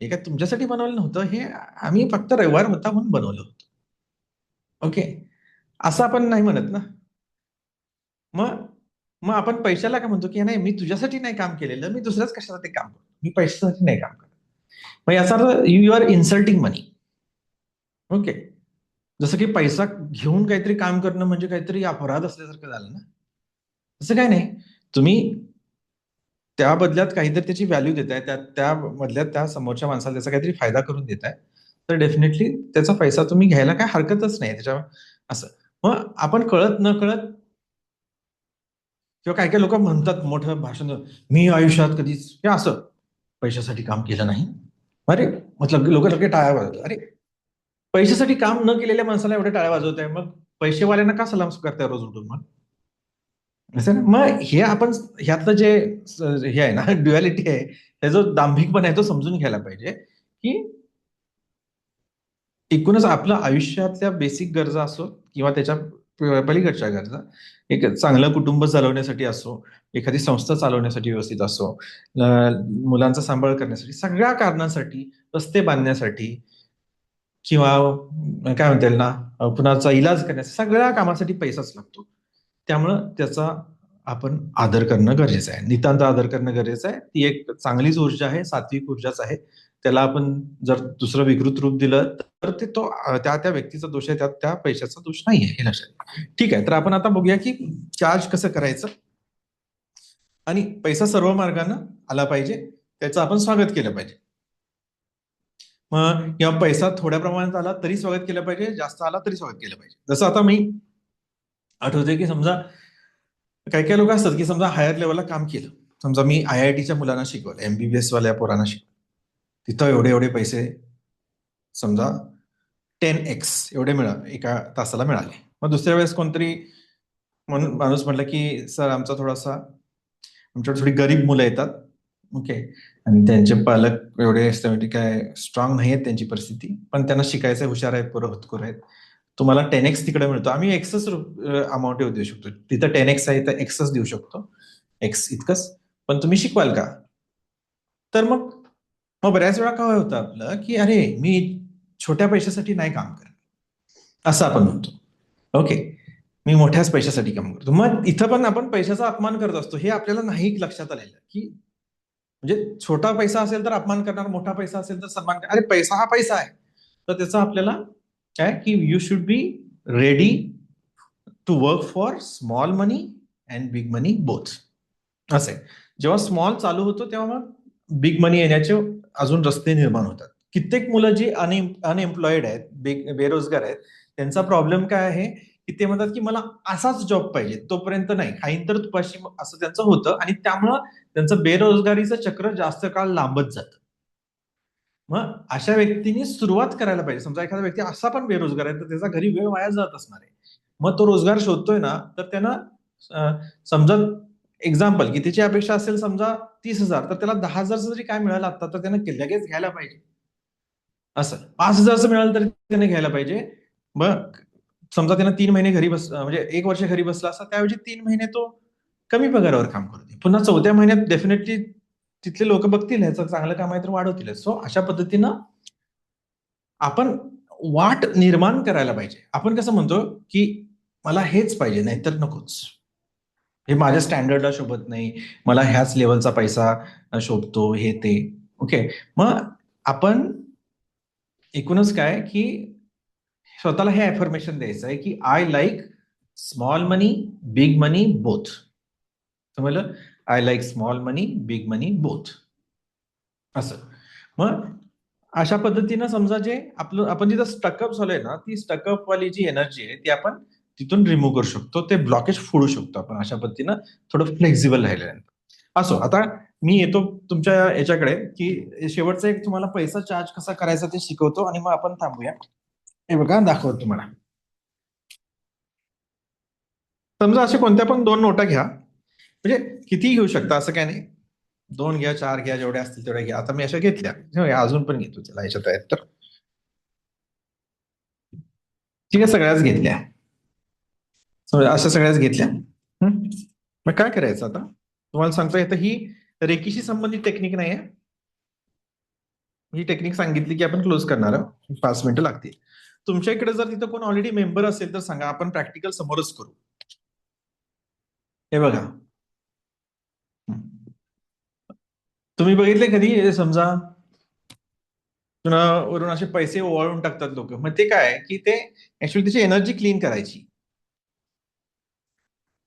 हे काय तुमच्यासाठी बनवलं नव्हतं, हे आम्ही फक्त रविवार होता म्हणून बनवलं होतं. ओके. असं आपण नाही म्हणत ना. मग मग आपण पैशाला काय म्हणतो की नाही, मी तुझ्यासाठी नाही काम केलेलं, मी दुसऱ्याच कशासाठी काम करतो, मी पैशासाठी नाही काम करत. मग याचा अर्थ you are insulting money. Okay. जसं की पैसा घेऊन काहीतरी काम करणं म्हणजे काहीतरी अपराध असल्यासारखं झालं ना. तसं काय नाही. तुम्ही त्या बदल्यात काहीतरी त्याची व्हॅल्यू देताय, त्या बदल्यात त्या समोरच्या माणसाला त्याचा काहीतरी फायदा करून देताय, तर डेफिनेटली त्याचा पैसा तुम्ही घ्यायला काय हरकतच नाही त्याच्या, असं. मग आपण कळत न कळत किंवा काही काही लोक म्हणतात मोठं भाषण, मी आयुष्यात कधीच हे असं पैशासाठी काम केलं नाही. अरे मतलब लोक लोक टाळ्या वाजवतात. अरे पैशासाठी काम न केलेल्या माणसाला एवढे टाळ्या वाजवत आहे, मग पैसेवाल्यांना का सलाम करताय रोज उठून? मग असं ना, मग हे आपण ह्यातलं जे हे आहे ना, ड्युअलिटी आहे, हे जो दांभिकपणा आहे तो समजून घ्यायला पाहिजे की एकूणच आपलं आयुष्यातल्या बेसिक गरजा असो किंवा त्याच्या पलीकडच्या गरजा, एक चांगलं कुटुंब चालवण्यासाठी असो, एखादी संस्था चालवण्यासाठी व्यवस्थित असो, मुलांचा सांभाळ करण्यासाठी, सगळ्या कारणांसाठी, रस्ते बांधण्यासाठी किंवा काय म्हणता येईल ना, कुणाचा इलाज करण्यासाठी, सगळ्या कामासाठी पैसाच लागतो. त्यामुळं त्याचा आपण आदर करणं गरजेचं आहे, नितांत आदर करणं गरजेचं आहे. ती एक चांगलीच ऊर्जा आहे, सात्विक ऊर्जाच आहे. त्याला आपण जर दुसरं विकृत रूप दिलं तर ते तो त्या त्या व्यक्तीचा दोष आहे, त्या पैशाचा दोष नाहीये, हे लक्षात घ्या. ठीक आहे, तर आपण आता बघूया की चार्ज कसं करायचं आणि पैसा सर्व मार्गानं आला पाहिजे, त्याचं आपण स्वागत केलं पाहिजे. मग किंवा पैसा थोड्या प्रमाणात आला तरी स्वागत केलं पाहिजे, जास्त आला तरी स्वागत केलं पाहिजे. जसं आता मी आठवतंय की समजा काही काही लोक असतात की समजा हायर लेवलला काम केलं, समजा मी IITच्या मुलांना शिकवलं, MBBS वाल्या पोरांना शिकवलं, तिथं एवढे एवढे पैसे समजा 10x एवढे एका तासाला मिळाले. मग दुसऱ्या वेळेस कोणतरी माणूस म्हटलं की सर आमचा थोडासा, आमच्याकडे थोडी गरीब मुलं येतात, ओके, आणि त्यांचे पालक एवढे काय स्ट्रॉंग नाही आहेत त्यांची परिस्थिती, पण त्यांना शिकायचं हुशार आहेत, पोरं होतकुर आहेत, तुम्हाला 10x तिकडे मिळतो, आम्ही एक्सच अमाऊंट देऊ शकतो, तिथं 10x आहे तर एक्सच देऊ शकतो, एक्स इतकंच, पण तुम्ही शिकवाल का? तर मग मग बऱ्याच वेळा काय होतं आपलं की अरे मी छोट्या पैशासाठी नाही काम करत, असं आपण म्हणतो. ओके, मी मोठ्याच पैशासाठी काम करतो. मग इथं पण आपण पैशाचा अपमान करत असतो, हे आपल्याला नाही लक्षात आलेलं की म्हणजे छोटा पैसा असेल तर अपमान करणार, मोठा पैसा असेल तर सन्मान करणार. अरे पैसा हा पैसा आहे, तर त्याचा आपल्याला काय की you should be ready to work for small money and big money both. असं आहे, जेव्हा स्मॉल चालू होतो तेव्हा मग बिग मनी येण्याचे अजून रस्ते निर्माण होतात. कित्येक मुलं जी अनएम्प्लॉईड आहेत, बेरोजगार आहेत, त्यांचा प्रॉब्लेम काय आहे की ते म्हणतात की मला असाच जॉब पाहिजे, तोपर्यंत नाही खाईन तर तुपाशी, असं त्यांचं होतं, आणि त्यामुळं त्यांचं बेरोजगारीचं चक्र जास्त काळ लांबत जातं. मग अशा व्यक्तींनी सुरुवात करायला पाहिजे. समजा एखादा व्यक्ती असा पण बेरोजगार आहे तर त्याचा घरी वेळ वाया जात असणार आहे, मग तो रोजगार शोधतोय ना, तर त्यानं समजा एक्झाम्पल की त्याची अपेक्षा असेल समजा 30,000, तर त्याला 10,000 जरी काय मिळालं आता तर त्यानं लगेच घ्यायला पाहिजे. असं 5,000 मिळालं तरी त्याने घ्यायला पाहिजे. मग समजा त्यानं 3 महिने घरी म्हणजे 1 वर्ष घरी बसला असता, त्याऐवजी 3 महिने तो कमी पगारावर काम करतो, पुन्हा 4थ्या महिन्यात डेफिनेटली तिथले लोक बघतील ह्याचं चांगलं काम आहे तर वाढवतील. सो अशा पद्धतीनं आपण वाट निर्माण करायला पाहिजे. आपण कसं म्हणतो की मला हेच पाहिजे नाहीतर नकोच, हे माझ्या स्टँडर्डला शोभत नाही, मला ह्याच लेवलचा पैसा शोभतो, हे ते. ओके, मग आपण एकूणच काय की स्वतःला हे अफर्मेशन द्यायचं आहे की I like small money, big money both. समजलं? I like small money, big money both. असं. मग अशा पद्धतीनं समजा जे आपलं आपण जिथं स्टकअप झालोय ना, ती स्टकअप वाली जी एनर्जी आहे ती आपण तिथून रिमूव्ह करू शकतो, ते ब्लॉकेज फोडू शकतो आपण अशा पद्धतीनं, थोडं फ्लेक्झिबल राहिलं. असो, आता मी येतो तुमच्या याच्याकडे की शेवटचा एक तुम्हाला पैसा चार्ज कसा करायचा ते शिकवतो आणि मग आपण थांबूया. हे बघा दाखवतो तुम्हाला. समजा असे कोणत्या पण 2 नोटा घ्या, म्हणजे किती घेऊ शकता असं काय नाही, 2 घ्या, 4 घ्या, जेवढ्या असतील तेवढ्या घ्या. आता मी अशा घेतल्या, अजून पण घेतो त्याला याच्यात आहेत तर ठीक आहे, सगळ्याच घेतल्या, अशा सगळ्याच घेतल्या. मग काय करायचं आता तुम्हाला सांगतो, येतं ही रेकीशी संबंधित टेक्निक नाही आहे. ही टेक्निक सांगितली की आपण क्लोज करणार, 5 मिनिटं लागतील. तुमच्या इकडे जर तिथं कोण ऑलरेडी मेंबर असेल तर सांगा, आपण प्रॅक्टिकल समोरच करू. हे बघा, तुम्ही बघितले कधी समजा वरून असे पैसे ओवाळून टाकतात लोक, मग ते काय की ते ऍक्च्युअली त्याची एनर्जी क्लीन करायची,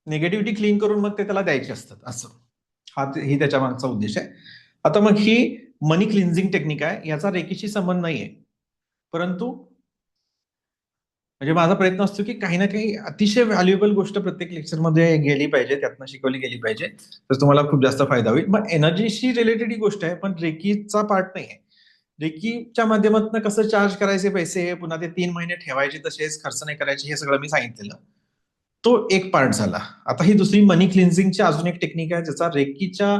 निगेटिव्हिटी क्लीन करून मग ते त्याला द्यायचे असतात, असं ही त्याच्या मागचा उद्देश आहे. आता मग ही मनी क्लिन्झिंग टेक्निक आहे, याचा रेकीशी संबंध नाहीये, परंतु म्हणजे माझा प्रयत्न असतो की काही ना काही अतिशय व्हॅल्युएबल गोष्ट प्रत्येक लेक्चरमध्ये गेली पाहिजे, त्यातनं शिकवली गेली पाहिजे, तर तुम्हाला खूप जास्त फायदा होईल. मग एनर्जीशी रिलेटेड ही गोष्ट आहे, पण रेकीचा पार्ट नाही आहे. रेकीच्या माध्यमातून कसं चार्ज करायचे पैसे, पुन्हा ते 3 महिने ठेवायचे तसेच, खर्च नाही करायचे, हे सगळं मी सांगितलेलं. तो एक पार्ट झाला. आता ही दुसरी मनी क्लिन्झिंगची अजून एक टेक्निक आहे, ज्याचा रेकीच्या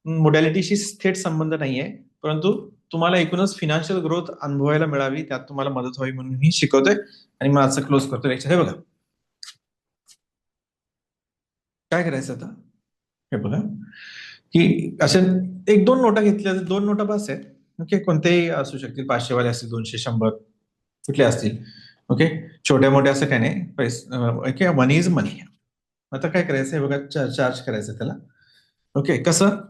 मोडॅलिटीशी थेट संबंध नाहीये, परंतु तुम्हाला एकूणच फिनान्शियल ग्रोथ अनुभवायला मिळावी, त्यात तुम्हाला मदत व्हावी म्हणून मी शिकवतोय. आणि मग आजचं क्लोज करतो लेक्चर. हे बघा काय करायचं आता. हे बघा की अशा 1-2 नोटा घेतल्या, 2 नोटा बस आहेत. ओके, कोणतेही असू शकतील, 500 वाले असतील, 200, 100 कुठले असतील. ओके, छोट्या मोठ्या असं काय नाही, पैसे मनी इज मनी. आता काय करायचं हे बघा, चार्ज करायचं त्याला. ओके, कसं.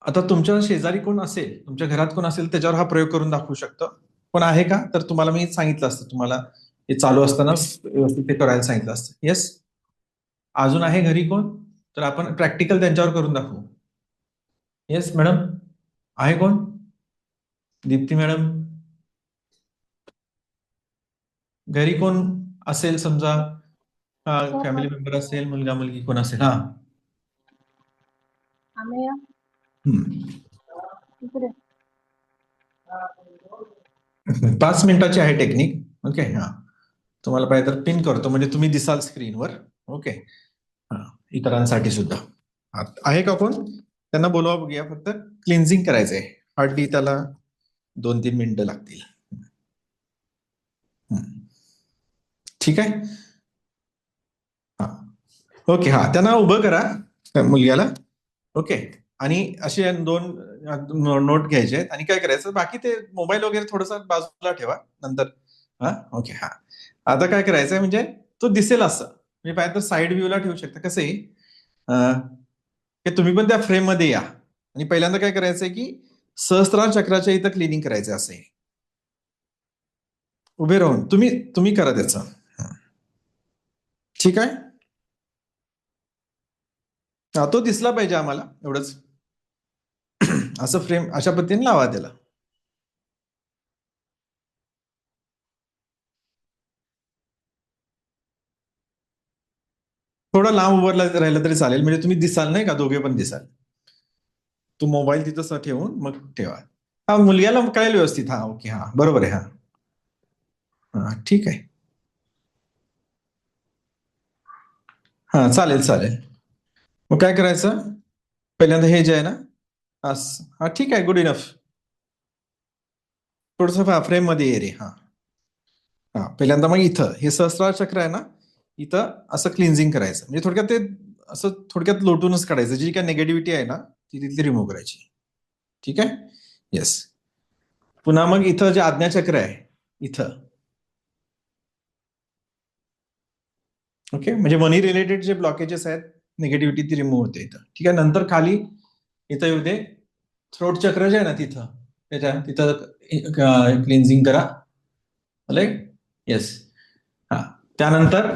आता तुमच्या शेजारी कोण असेल, तुमच्या घरात कोण असेल, त्याच्यावर हा प्रयोग करून दाखवू शकतो. पण आहे का, तर तुम्हाला मी सांगितलं असतं, तुम्हाला हे चालू असताना व्यवस्थित ते करायला सांगितलं असतं. येस, अजून आहे घरी कोण, तर आपण प्रॅक्टिकल त्यांच्यावर करून दाखवू. येस मॅडम, आहे कोण, दीप्ती मॅडम, घरी कोण असेल समजा, फॅमिली मेंबर असेल, मुलगा मुलगी कोण असेल. हा, हम्म. 5 मिनिटाची आहे टेक्निक. ओके, हा, तुम्हाला पाहिजे तर पिन करतो, म्हणजे तुम्ही दिसाल स्क्रीनवर. ओके, हा, इतरांसाठी सुद्धा आहे का कोण, त्यांना बोलवा बघूया. फक्त क्लिन्झिंग करायचंय, हार्डली त्याला 2-3 मिनिटं लागतील. ठीक आहे. हा, ओके, हा, त्यांना उभं करा, त्या मुलग्याला. ओके, आणि असे 2 नोट घ्यायचे आहेत आणि काय करायचं, बाकी ते मोबाईल वगैरे थोडस बाजूला ठेवा नंतर. हा, ओके, हा, आता काय करायचंय, म्हणजे तो दिसेल असं, म्हणजे पाहिजे तर साईड व्ह्यूला ठेवू शकता. कसं आहे की तुम्ही पण त्या फ्रेम मध्ये या, आणि पहिल्यांदा काय करायचंय की सहस्त्रार चक्राच्या इथं क्लिनिंग करायचं असे उभे राहून. तुम्ही तुम्ही करा त्याचं. ठीक आहे. हा, तो दिसला पाहिजे आम्हाला, एवढंच. असं फ्रेम अशा पद्धतीने लावा त्याला. थोडं लांब उभं राहिलं तरी चालेल, म्हणजे तुम्ही दिसाल नाही का, दोघे पण दिसाल. तू मोबाईल तिथं ठेवून मग ठेवा. हा, मुलग्याला कळेल व्यवस्थित. हा, ओके, हा, बरोबर आहे. हा, हा, ठीक आहे. हा, चालेल चालेल. मग काय करायचं, पहिल्यांदा हे जे आहे ना, हा, ठीक आहे, गुड इनफ. थोडस फ्रेम मध्ये ये रे. हा, हा, पहिल्यांदा मग इथं हे सहस्रार चक्र आहे ना, इथं असं क्लिन्झिंग करायचं, म्हणजे थोडक्यात ते असं थोडक्यात लोटूनच काढायचं, जी काय निगेटिव्हिटी आहे ना, ती तिथली रिमूव्ह करायची. ठीक आहे. येस, पुन्हा मग इथं जे आज्ञाचक्र आहे इथं. ओके, म्हणजे मनी रिलेटेड जे ब्लॉकेजेस आहेत, निगेटिव्हिटी, ती रिमूव्ह होते इथं. ठीक आहे. नंतर खाली इथं येऊ दे, थ्रोट चक्र जे आहे ना तिथं, त्याच्या तिथं क्लिन्झिंग करा. येस, हा, त्यानंतर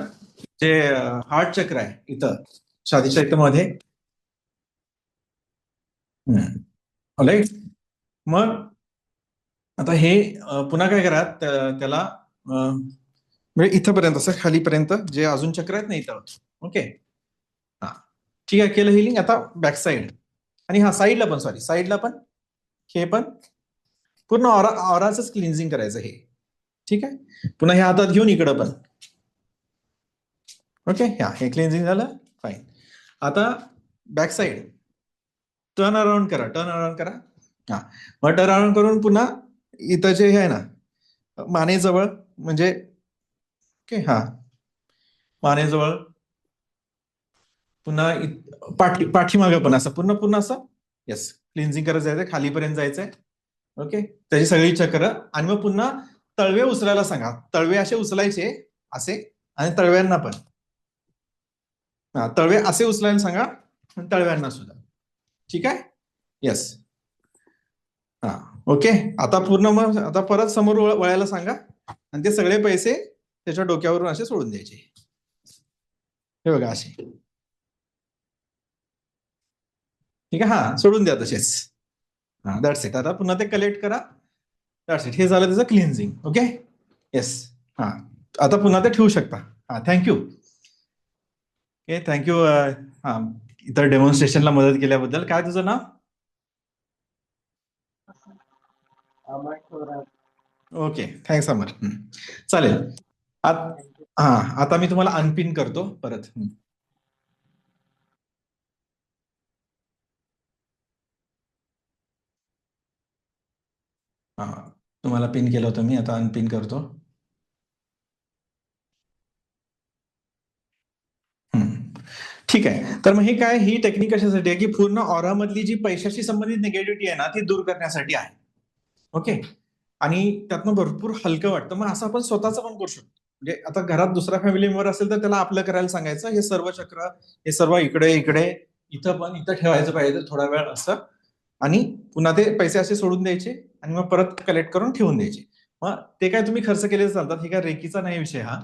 जे हार्ट चक्र आहे इथं, छातीच्या इथं मध्ये. राईट. मग आता हे पुन्हा काय करा, त्याला म्हणजे इथंपर्यंत, असं खालीपर्यंत जे अजून चक्र आहेत ना इथं. ओके, हा, ठीक आहे, केलं हिलिंग. आता बॅक साईड, आणि हा साईडला पण, सॉरी, साईडला पण, हे पण पूर्ण ऑराच क्लिन्झिंग करायचं हे. ठीक आहे. पुन्हा हे हातात घेऊन इकडं पण. ओके, ह्या, हे क्लिन्झिंग झालं. फाईन. आता बॅक साईड, टर्न अराउंड करा, टर्न अराउंड करा. हा, मग टर्न अराउंड करून पुन्हा इथं जे हे आहे ना, मानेजवळ, म्हणजे ओके, हा, मानेजवळ, पुन्हा पाठीमागं पण असं पूर्ण पूर्ण असं. येस, क्लिन्झिंग करत जायचंय, खालीपर्यंत जायचंय. ओके, त्याची सगळी चक्र. आणि मग पुन्हा तळवे उचलायला सांगा, तळवे असे उचलायचे असे, आणि तळव्यांना पण. हा, तळवे असे उचलायला सांगा, आणि तळव्यांना सुद्धा. ठीक आहे. येस, हा, ओके. आता पूर्ण, मग आता परत समोर वळायला सांगा, आणि ते सगळे पैसे त्याच्या डोक्यावरून असे सोडून द्यायचे. हे बघा असे. ठीक आहे, हा, सोडून द्या तसेच. हा, दॅट्स इट. आता पुन्हा ते कलेक्ट करा. That's it. हे झालं त्याचं क्लिन्झिंग. Okay, yes. हा, आता पुन्हा ते ठेवू शकता. हा, थँक्यू. Okay, thank you. हा, इतर डेमॉन्स्ट्रेशनला मदत केल्याबद्दल. काय तुझं नाव? ओके, थँक्स अमर. चालेल. हा, आता मी तुम्हाला अनपिन करतो परत. हा, तुम्हाला पिन केलं होतं मी, आता अनपिन करतो. ठीक आहे. तर मग हे काय, ही टेक्निक कशासाठी आहे की पूर्ण ऑरा मधली जी पैशाशी संबंधित निगेटिव्हिटी आहे ना ती दूर करण्यासाठी आहे. ओके. आणि त्यातनं भरपूर हलकं वाटतं. मग असं आपण स्वतःच पण करू शकतो. म्हणजे आता घरात दुसरा फॅमिली मेंबर असेल तर त्याला आपलं करायला सांगायचं. हे सर्व चक्र, हे सर्व इकडे इकडे, इथं पण इथं ठेवायचं पाहिजे थोडा वेळ असं. आणि पुन्हा ते पैसे असे सोडून द्यायचे आणि मग परत कलेक्ट करून ठेवून द्यायचे. मग ते काय तुम्ही खर्च केले चालतात, हे काय रेकीचा नाही विषय हा.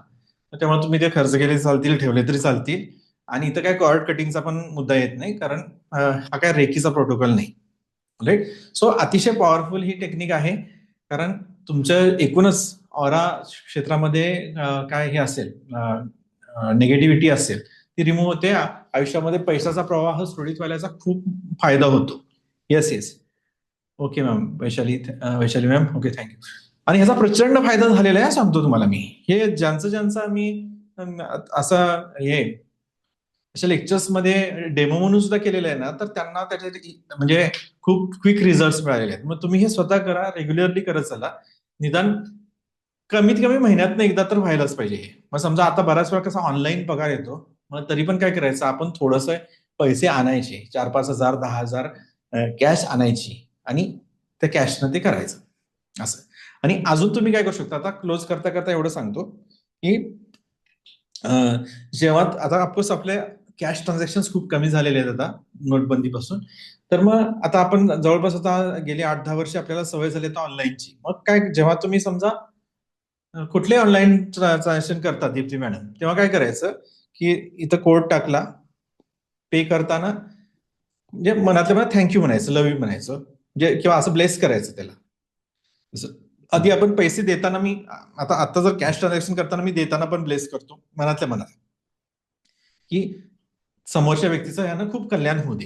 त्यामुळे तुम्ही ते खर्च केले चालतील, ठेवले तरी चालतील. आणि इथं काय कॉर्ड कटिंगचा पण मुद्दा येत नाही, कारण हा काय रेकीचा प्रोटोकॉल नाही. राईट. सो अतिशय पॉवरफुल ही टेक्निक आहे. कारण तुमचं एकूणच ऑरा क्षेत्रामध्ये काय हे असेल, निगेटिव्हिटी असेल ती रिमूव्ह होते. आयुष्यामध्ये पैशाचा प्रवाह सुरळीत व्हायचा खूप फायदा होतो. Yes yes. Okay ma'am. Vaishali ma'am, okay, thank you. आणि ह्याचा प्रचंड फायदा झालेला आहे सांगतो तुम्हाला मी. हे ज्यांचं आम्ही असं हे अशा लेक्चर्स मध्ये डेमो म्हणून सुद्धा केलेलं आहे ना, तर त्यांना त्याचे म्हणजे खूप क्विक रिझल्ट मिळालेले आहेत. मग तुम्ही हे स्वतः करा, रेग्युलरली करत चला. निदान कमीत कमी महिन्यातनं एकदा तर व्हायलाच पाहिजे हे. मग समजा आता बऱ्याच वेळा कसा ऑनलाईन पगार येतो, मग तरी पण काय करायचं, आपण थोडस पैसे आणायचे, 4-5 हजार, 10 हजार कॅश आणायची आणि त्या कॅशनं ते करायचं असं. आणि अजून तुम्ही काय करू शकता, आता क्लोज करता करता एवढं सांगतो की जेव्हा आता ऑफकोर्स आपल्या कॅश ट्रान्झॅक्शन खूप कमी झालेले आहेत आता नोटबंदीपासून. तर मग आता आपण जवळपास आता गेली 8-10 वर्ष आपल्याला सवय झाली आता ऑनलाईनची. मग काय, जेव्हा तुम्ही समजा कुठले ऑनलाईन ट्रान्झॅक्शन करतात दीप्ती मॅडम, तेव्हा काय करायचं की इथं कोड टाकला, पे करताना म्हणजे मनातल्या मनात थँक्यू म्हणायचं, लव्ह यू म्हणायचं, म्हणजे किंवा असं ब्लेस करायचं त्याला. आधी आपण पैसे देताना मी आता जर कॅश ट्रान्झॅक्शन करताना मी देताना पण ब्लेस करतो मनातल्या मनात की समोरच्या व्यक्तीचं यानं खूप कल्याण होऊ दे.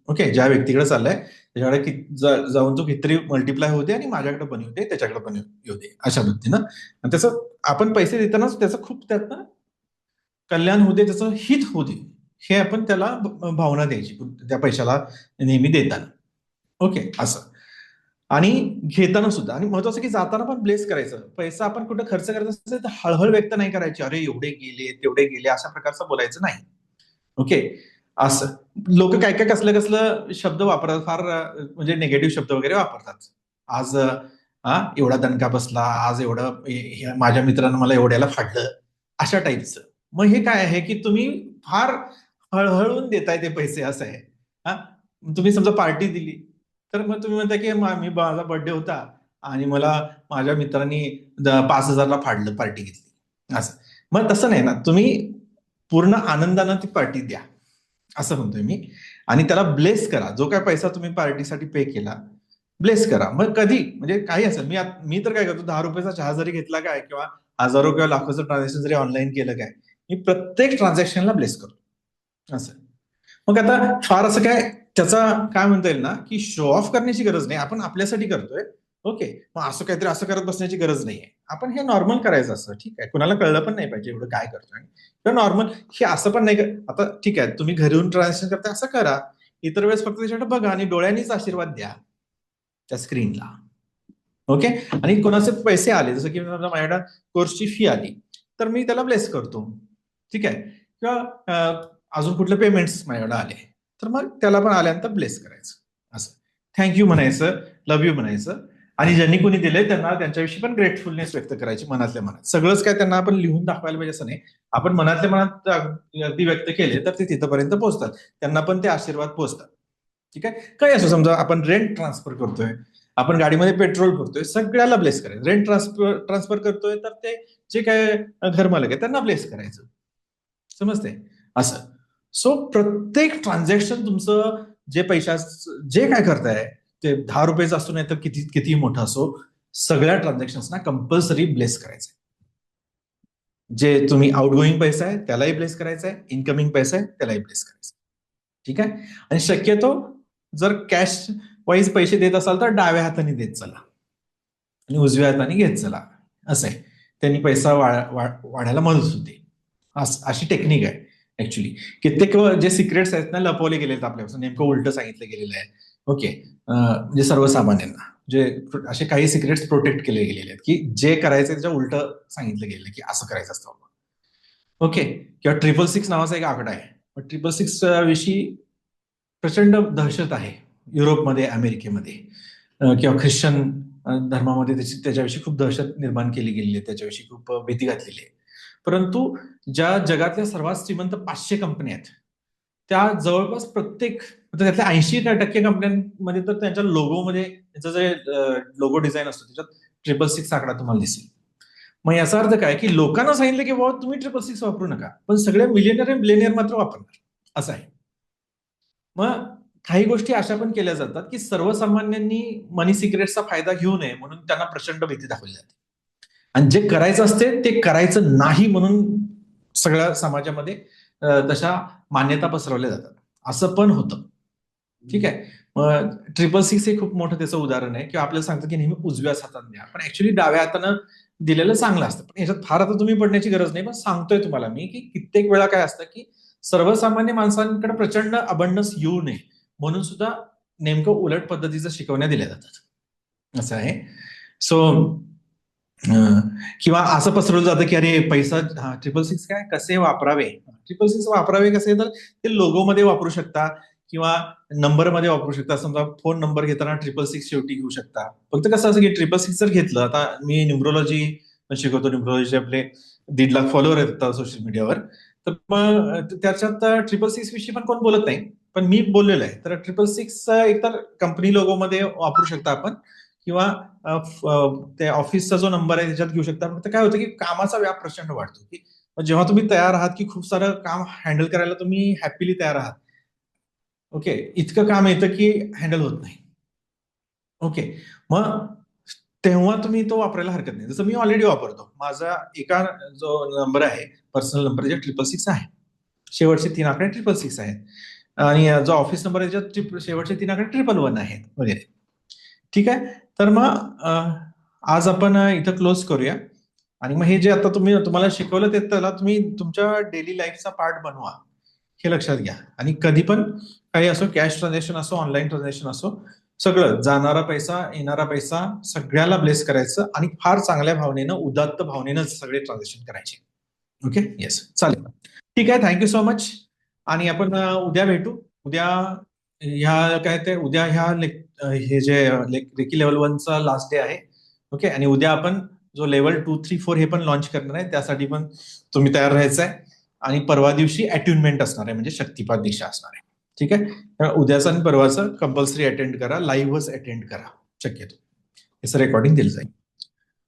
ओके, ज्या व्यक्तीकडे चाललाय त्याच्याकडे जाऊन तो कितीतरी मल्टिप्लाय होते आणि माझ्याकडे पण येऊ दे, त्याच्याकडे पण येऊ दे, अशा पद्धतीनं. आणि त्याचं आपण पैसे देतानाच त्याचं खूप त्यातनं कल्याण होऊ दे, त्याचं हित होऊ दे, हे आपण त्याला भावना द्यायची त्या पैशाला नेहमी देताना. ओके, असं. आणि घेताना सुद्धा. आणि महत्वाचं की जाताना पण ब्लेस करायचं. पैसा आपण कुठं खर्च करत असेल तर हळहळ व्यक्त नाही करायची, अरे एवढे गेले तेवढे गेले अशा प्रकारचं बोलायचं नाही. ओके, असं. लोक काय काय कसलं कसलं शब्द वापरतात, फार म्हणजे निगेटिव्ह शब्द वगैरे वापरतात. आज एवढा दणका बसला, आज एवढं माझ्या मित्रानं मला एवढ्याला फाडलं, अशा टाईपचं. मग हे काय आहे की तुम्ही फार हळहळून देताय ते पैसे, असं आहे. हा, तुम्ही समजा पार्टी दिली तर मग तुम्ही म्हणता की मी माझा बर्थडे होता आणि मला माझ्या मित्रांनी 5,000ला फाडलं, पार्टी घेतली असं. मग तसं नाही ना, तुम्ही पूर्ण आनंदानं ती पार्टी द्या, असं म्हणतोय मी. आणि त्याला ब्लेस करा, जो काय पैसा तुम्ही पार्टीसाठी पे केला ब्लेस करा. मग कधी म्हणजे काही असेल, मी तर काय करतो, 10 रुपयाचा चहा जरी घेतला काय, किंवा हजारो किंवा लाखोचं ट्रान्झॅक्शन जरी ऑनलाईन केलं काय, मी प्रत्येक ट्रान्झॅक्शनला ब्लेस करतो असं. मग आता फार असं काय त्याचा काय म्हणता येईल ना की शो ऑफ करण्याची गरज नाही, आपण आपल्यासाठी करतोय. ओके, मग असं काहीतरी असं करत बसण्याची गरज नाहीये. आपण हे नॉर्मल करायचं असं, ठीक आहे, कुणाला कळलं पण नाही पाहिजे एवढं काय करतोय. किंवा नॉर्मल हे असं पण नाही आता ठीक आहे, तुम्ही घरी येऊन ट्रान्झॅक्शन करताय असं करा. इतर वेळेस फक्त त्याच्याकडे बघा आणि डोळ्यांनीच आशीर्वाद द्या त्या स्क्रीनला. ओके. आणि कोणाचे पैसे आले, जसं की माझ्याकडे कोर्सची फी आली तर मी त्याला ब्लेस करतो, ठीक आहे. किंवा अजून कुठले पेमेंट्स माझ्याकडे आले तर मग त्याला पण आल्यानंतर ब्लेस करायचं असं. थँक्यू म्हणायचं, लव्ह यू म्हणायचं. आणि ज्यांनी कोणी दिले त्यांना त्यांच्याविषयी पण ग्रेटफुलनेस व्यक्त करायची मनातल्या मनात. सगळंच काय त्यांना आपण लिहून दाखवायला पाहिजे असं नाही. आपण मनातल्या मनात अगदी व्यक्त केले तर ते तिथपर्यंत पोहोचतात, त्यांना पण ते आशीर्वाद पोहोचतात. ठीक आहे. काय असं समजा आपण रेंट ट्रान्सफर करतोय, आपण गाडीमध्ये पेट्रोल भरतोय, सगळ्याला ब्लेस करायचं. रेंट ट्रान्सफर करतोय तर ते जे काय घरमालक आहे त्यांना ब्लेस करायचं, समजते असं. सो प्रत्येक ट्रान्झॅक्शन तुमचं जे पैशा जे काय करताय ते 10 रुपयाचं असो नाही तर किती किती मोठं असो, सगळ्या ट्रान्झॅक्शन्सना कंपल्सरी ब्लेस करायचं. जे तुम्ही आउटगोईंग पैसा आहे त्यालाही ब्लेस करायचा आहे, इनकमिंग पैसा आहे त्यालाही ब्लेस करायचा. ठीक आहे. आणि शक्यतो जर कॅश वाईज पैसे देत असाल तर डाव्या हाताने देत चला आणि उजव्या हाताने घेत चला. असं आहे. त्यांनी पैसा वाढायला मदत होते. अशी टेक्निक आहे ऍक्च्युली. कित्येक जे सिक्रेट्स आहेत ना लपवले गेले आहेत आपल्यापासून, नेमकं उलट सांगितलं गेलेलं आहे. ओके. म्हणजे सर्वसामान्यांना जे असे काही सिक्रेट्स प्रोटेक्ट केले गेलेले आहेत की जे करायचं त्याच्या उलट सांगितलं गेलं की असं करायचं असतं. ओके. किंवा 666 नावाचा एक आकडा आहे. 666 विषयी प्रचंड दहशत आहे युरोपमध्ये, अमेरिकेमध्ये किंवा ख्रिश्चन धर्मामध्ये त्याच्याविषयी खूप दहशत निर्माण केली गेलेली आहे, त्याच्याविषयी खूप भीती घातलेली आहे. परंतु ज्या जगातल्या सर्वात श्रीमंत 500 कंपन्या आहेत त्या जवळपास प्रत्येक त्यातल्या 80% कंपन्यांमध्ये तर त्यांच्या लोगोमध्ये त्याचा जे लोगो डिझाईन असतो त्याच्यात 666 आकडा तुम्हाला दिसेल. मग याचा अर्थ काय की लोकांना सांगितलं की बाबा तुम्ही 666 वापरू नका, पण सगळे मिलियनर आणि बिलियनर मात्र वापरणार, असं आहे. मग काही गोष्टी अशा पण केल्या जातात की सर्वसामान्यांनी मनी सिक्रेट्सचा फायदा घेऊ नये म्हणून त्यांना प्रचंड भीती दाखवली जाते. आणि जे करायचं असते ते करायचं नाही म्हणून सगळ्या समाजामध्ये तशा मान्यता पसरवल्या जातात. असं पण होतं. ठीक आहे. मग 666 हे खूप मोठं त्याचं उदाहरण आहे किंवा आपल्याला सांगतं की नेहमी उजव्याच हाताने द्या, पण ऍक्च्युली डाव्या हातानं दिलेलं चांगलं असतं. पण याच्यात फार आता तुम्ही पडण्याची गरज नाही, पण सांगतोय तुम्हाला मी की कित्येक वेळा काय असतं की सर्वसामान्य माणसांकडे प्रचंड अबंडन्स येऊ नये म्हणून सुद्धा नेमकं उलट पद्धतीचं शिकवण्या दिल्या जातात. असं आहे. सो किंवा असं पसरवलं जातं की अरे पैसा 666 काय कसे वापरावे, 666 वापरावे कसे, तर ते लोगोमध्ये वापरू शकता किंवा नंबरमध्ये वापरू शकता. समजा फोन नंबर घेताना 666 शेवटी घेऊ शकता. फक्त कसं असं की 666 जर घेतलं, आता मी न्यूमरोलॉजी शिकवतो, न्यूमरोलॉजी आपले 1.5 लाख फॉलोअर आहेत सोशल मीडियावर, तर मग त्याच्यात 666 विषयी पण कोण बोलत नाही, पण मी बोललेलो आहे. तर 666 एकतर कंपनी लोगोमध्ये वापरू शकता आपण किंवा ते ऑफिसचा जो नंबर आहे त्याच्यात घेऊ शकता. फक्त काय होतं की कामाचा व्याप प्रचंड वाढतो की जेव्हा तुम्ही तयार आहात की खूप सारं काम हँडल करायला तुम्ही हॅपीली तयार आहात, ओके, इतकं काम येतं की हँडल होत नाही. ओके. मग तेव्हा तुम्ही तो वापरायला हरकत नाही. जसं मी ऑलरेडी वापरतो. माझा एका जो नंबर आहे पर्सनल नंबर ज्याच्यात 666 आहे, शेवटचे 3 आकडे 666 आहेत आणि जो ऑफिस नंबर आहे त्याच्यात शेवटचे 3 आकडे 111 आहेत वगैरे. ठीक आहे. तर मग आज आपण इथं क्लोज करूया आणि मग हे जे आता तुम्हाला शिकवलं ते त्याला तुम्ही तुमच्या डेली लाईफचा पार्ट बनवा, हे लक्षात घ्या. आणि कधी पण काही असो, कॅश ट्रान्झॅक्शन असो, ऑनलाईन ट्रान्झॅक्शन असो, सगळं जाणारा पैसा येणारा पैसा सगळ्याला ब्लेस करायचं आणि फार चांगल्या भावनेनं, उदात्त भावनेनं सगळे ट्रान्झॅक्शन करायचे. ओके. येस, चालेल. ठीक आहे. Thank you so much. आणि आपण उद्या भेटू. उद्या ह्या काय ते उद्या हे जे रेकी लेवल 1चा लास्ट डे आहे. ओके. आणि उद्या आपण जो लेवल 2, 3, 4 हे पण लॉन्च करणार आहे, त्यासाठी पण तुम्ही तयार राहायचं आहे. आणि परवा दिवशी अट्युनमेंट असणार आहे, म्हणजे शक्तिपात दीक्षा असणार आहे. ठीक आहे. उद्याचं आणि परवाचं कंपल्सरी अटेंड करा, लाईव्हच अटेंड करा शक्यतो. याचं रेकॉर्डिंग दिलं जाईल.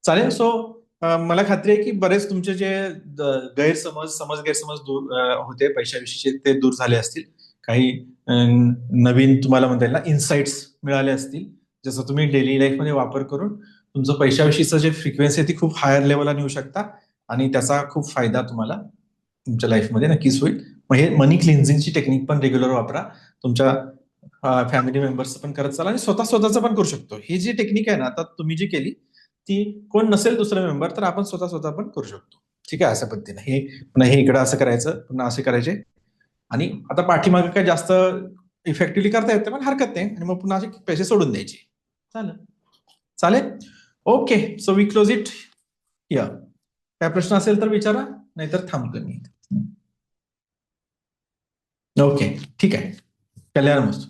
चालेल. सो मला खात्री आहे की बरेच तुमचे जे गैरसमज दूर होते पैशाविषयीचे ते दूर झाले असतील. काही नवीन तुम्हाला म्हणता येईल ना इन्साइट्स मिळाले असतील, जसं तुम्ही डेली लाईफमध्ये वापर करून तुमचं पैशाविषयीचं जे फ्रिक्वेन्सी आहे ती खूप हायर लेवलला नेऊ शकता आणि त्याचा खूप फायदा तुम्हाला तुमच्या लाईफमध्ये नक्कीच होईल. मग हे मनी क्लिन्झिंगची टेक्निक पण रेग्युलर वापरा. तुमच्या फॅमिली मेंबर्स पण करत चाला आणि स्वतःचं पण करू शकतो. ही जी टेक्निक आहे ना आता तुम्ही जी केली ती कोण नसेल दुसरा मेंबर तर आपण स्वतः पण करू शकतो. ठीक आहे. अशा पद्धतीने हे इकडं असं करायचं, पुन्हा असे करायचे आणि आता पाठीमागे काय जास्त इफेक्टिव्हली करता येते पण हरकत नाही आणि मग पुन्हा असे पैसे सोडून द्यायचे. चालेल. Okay. So we close it here. काय प्रश्न असेल तर विचारा, नाहीतर थांबतो मी. ओके. ठीक आहे. कल्याण मस्त.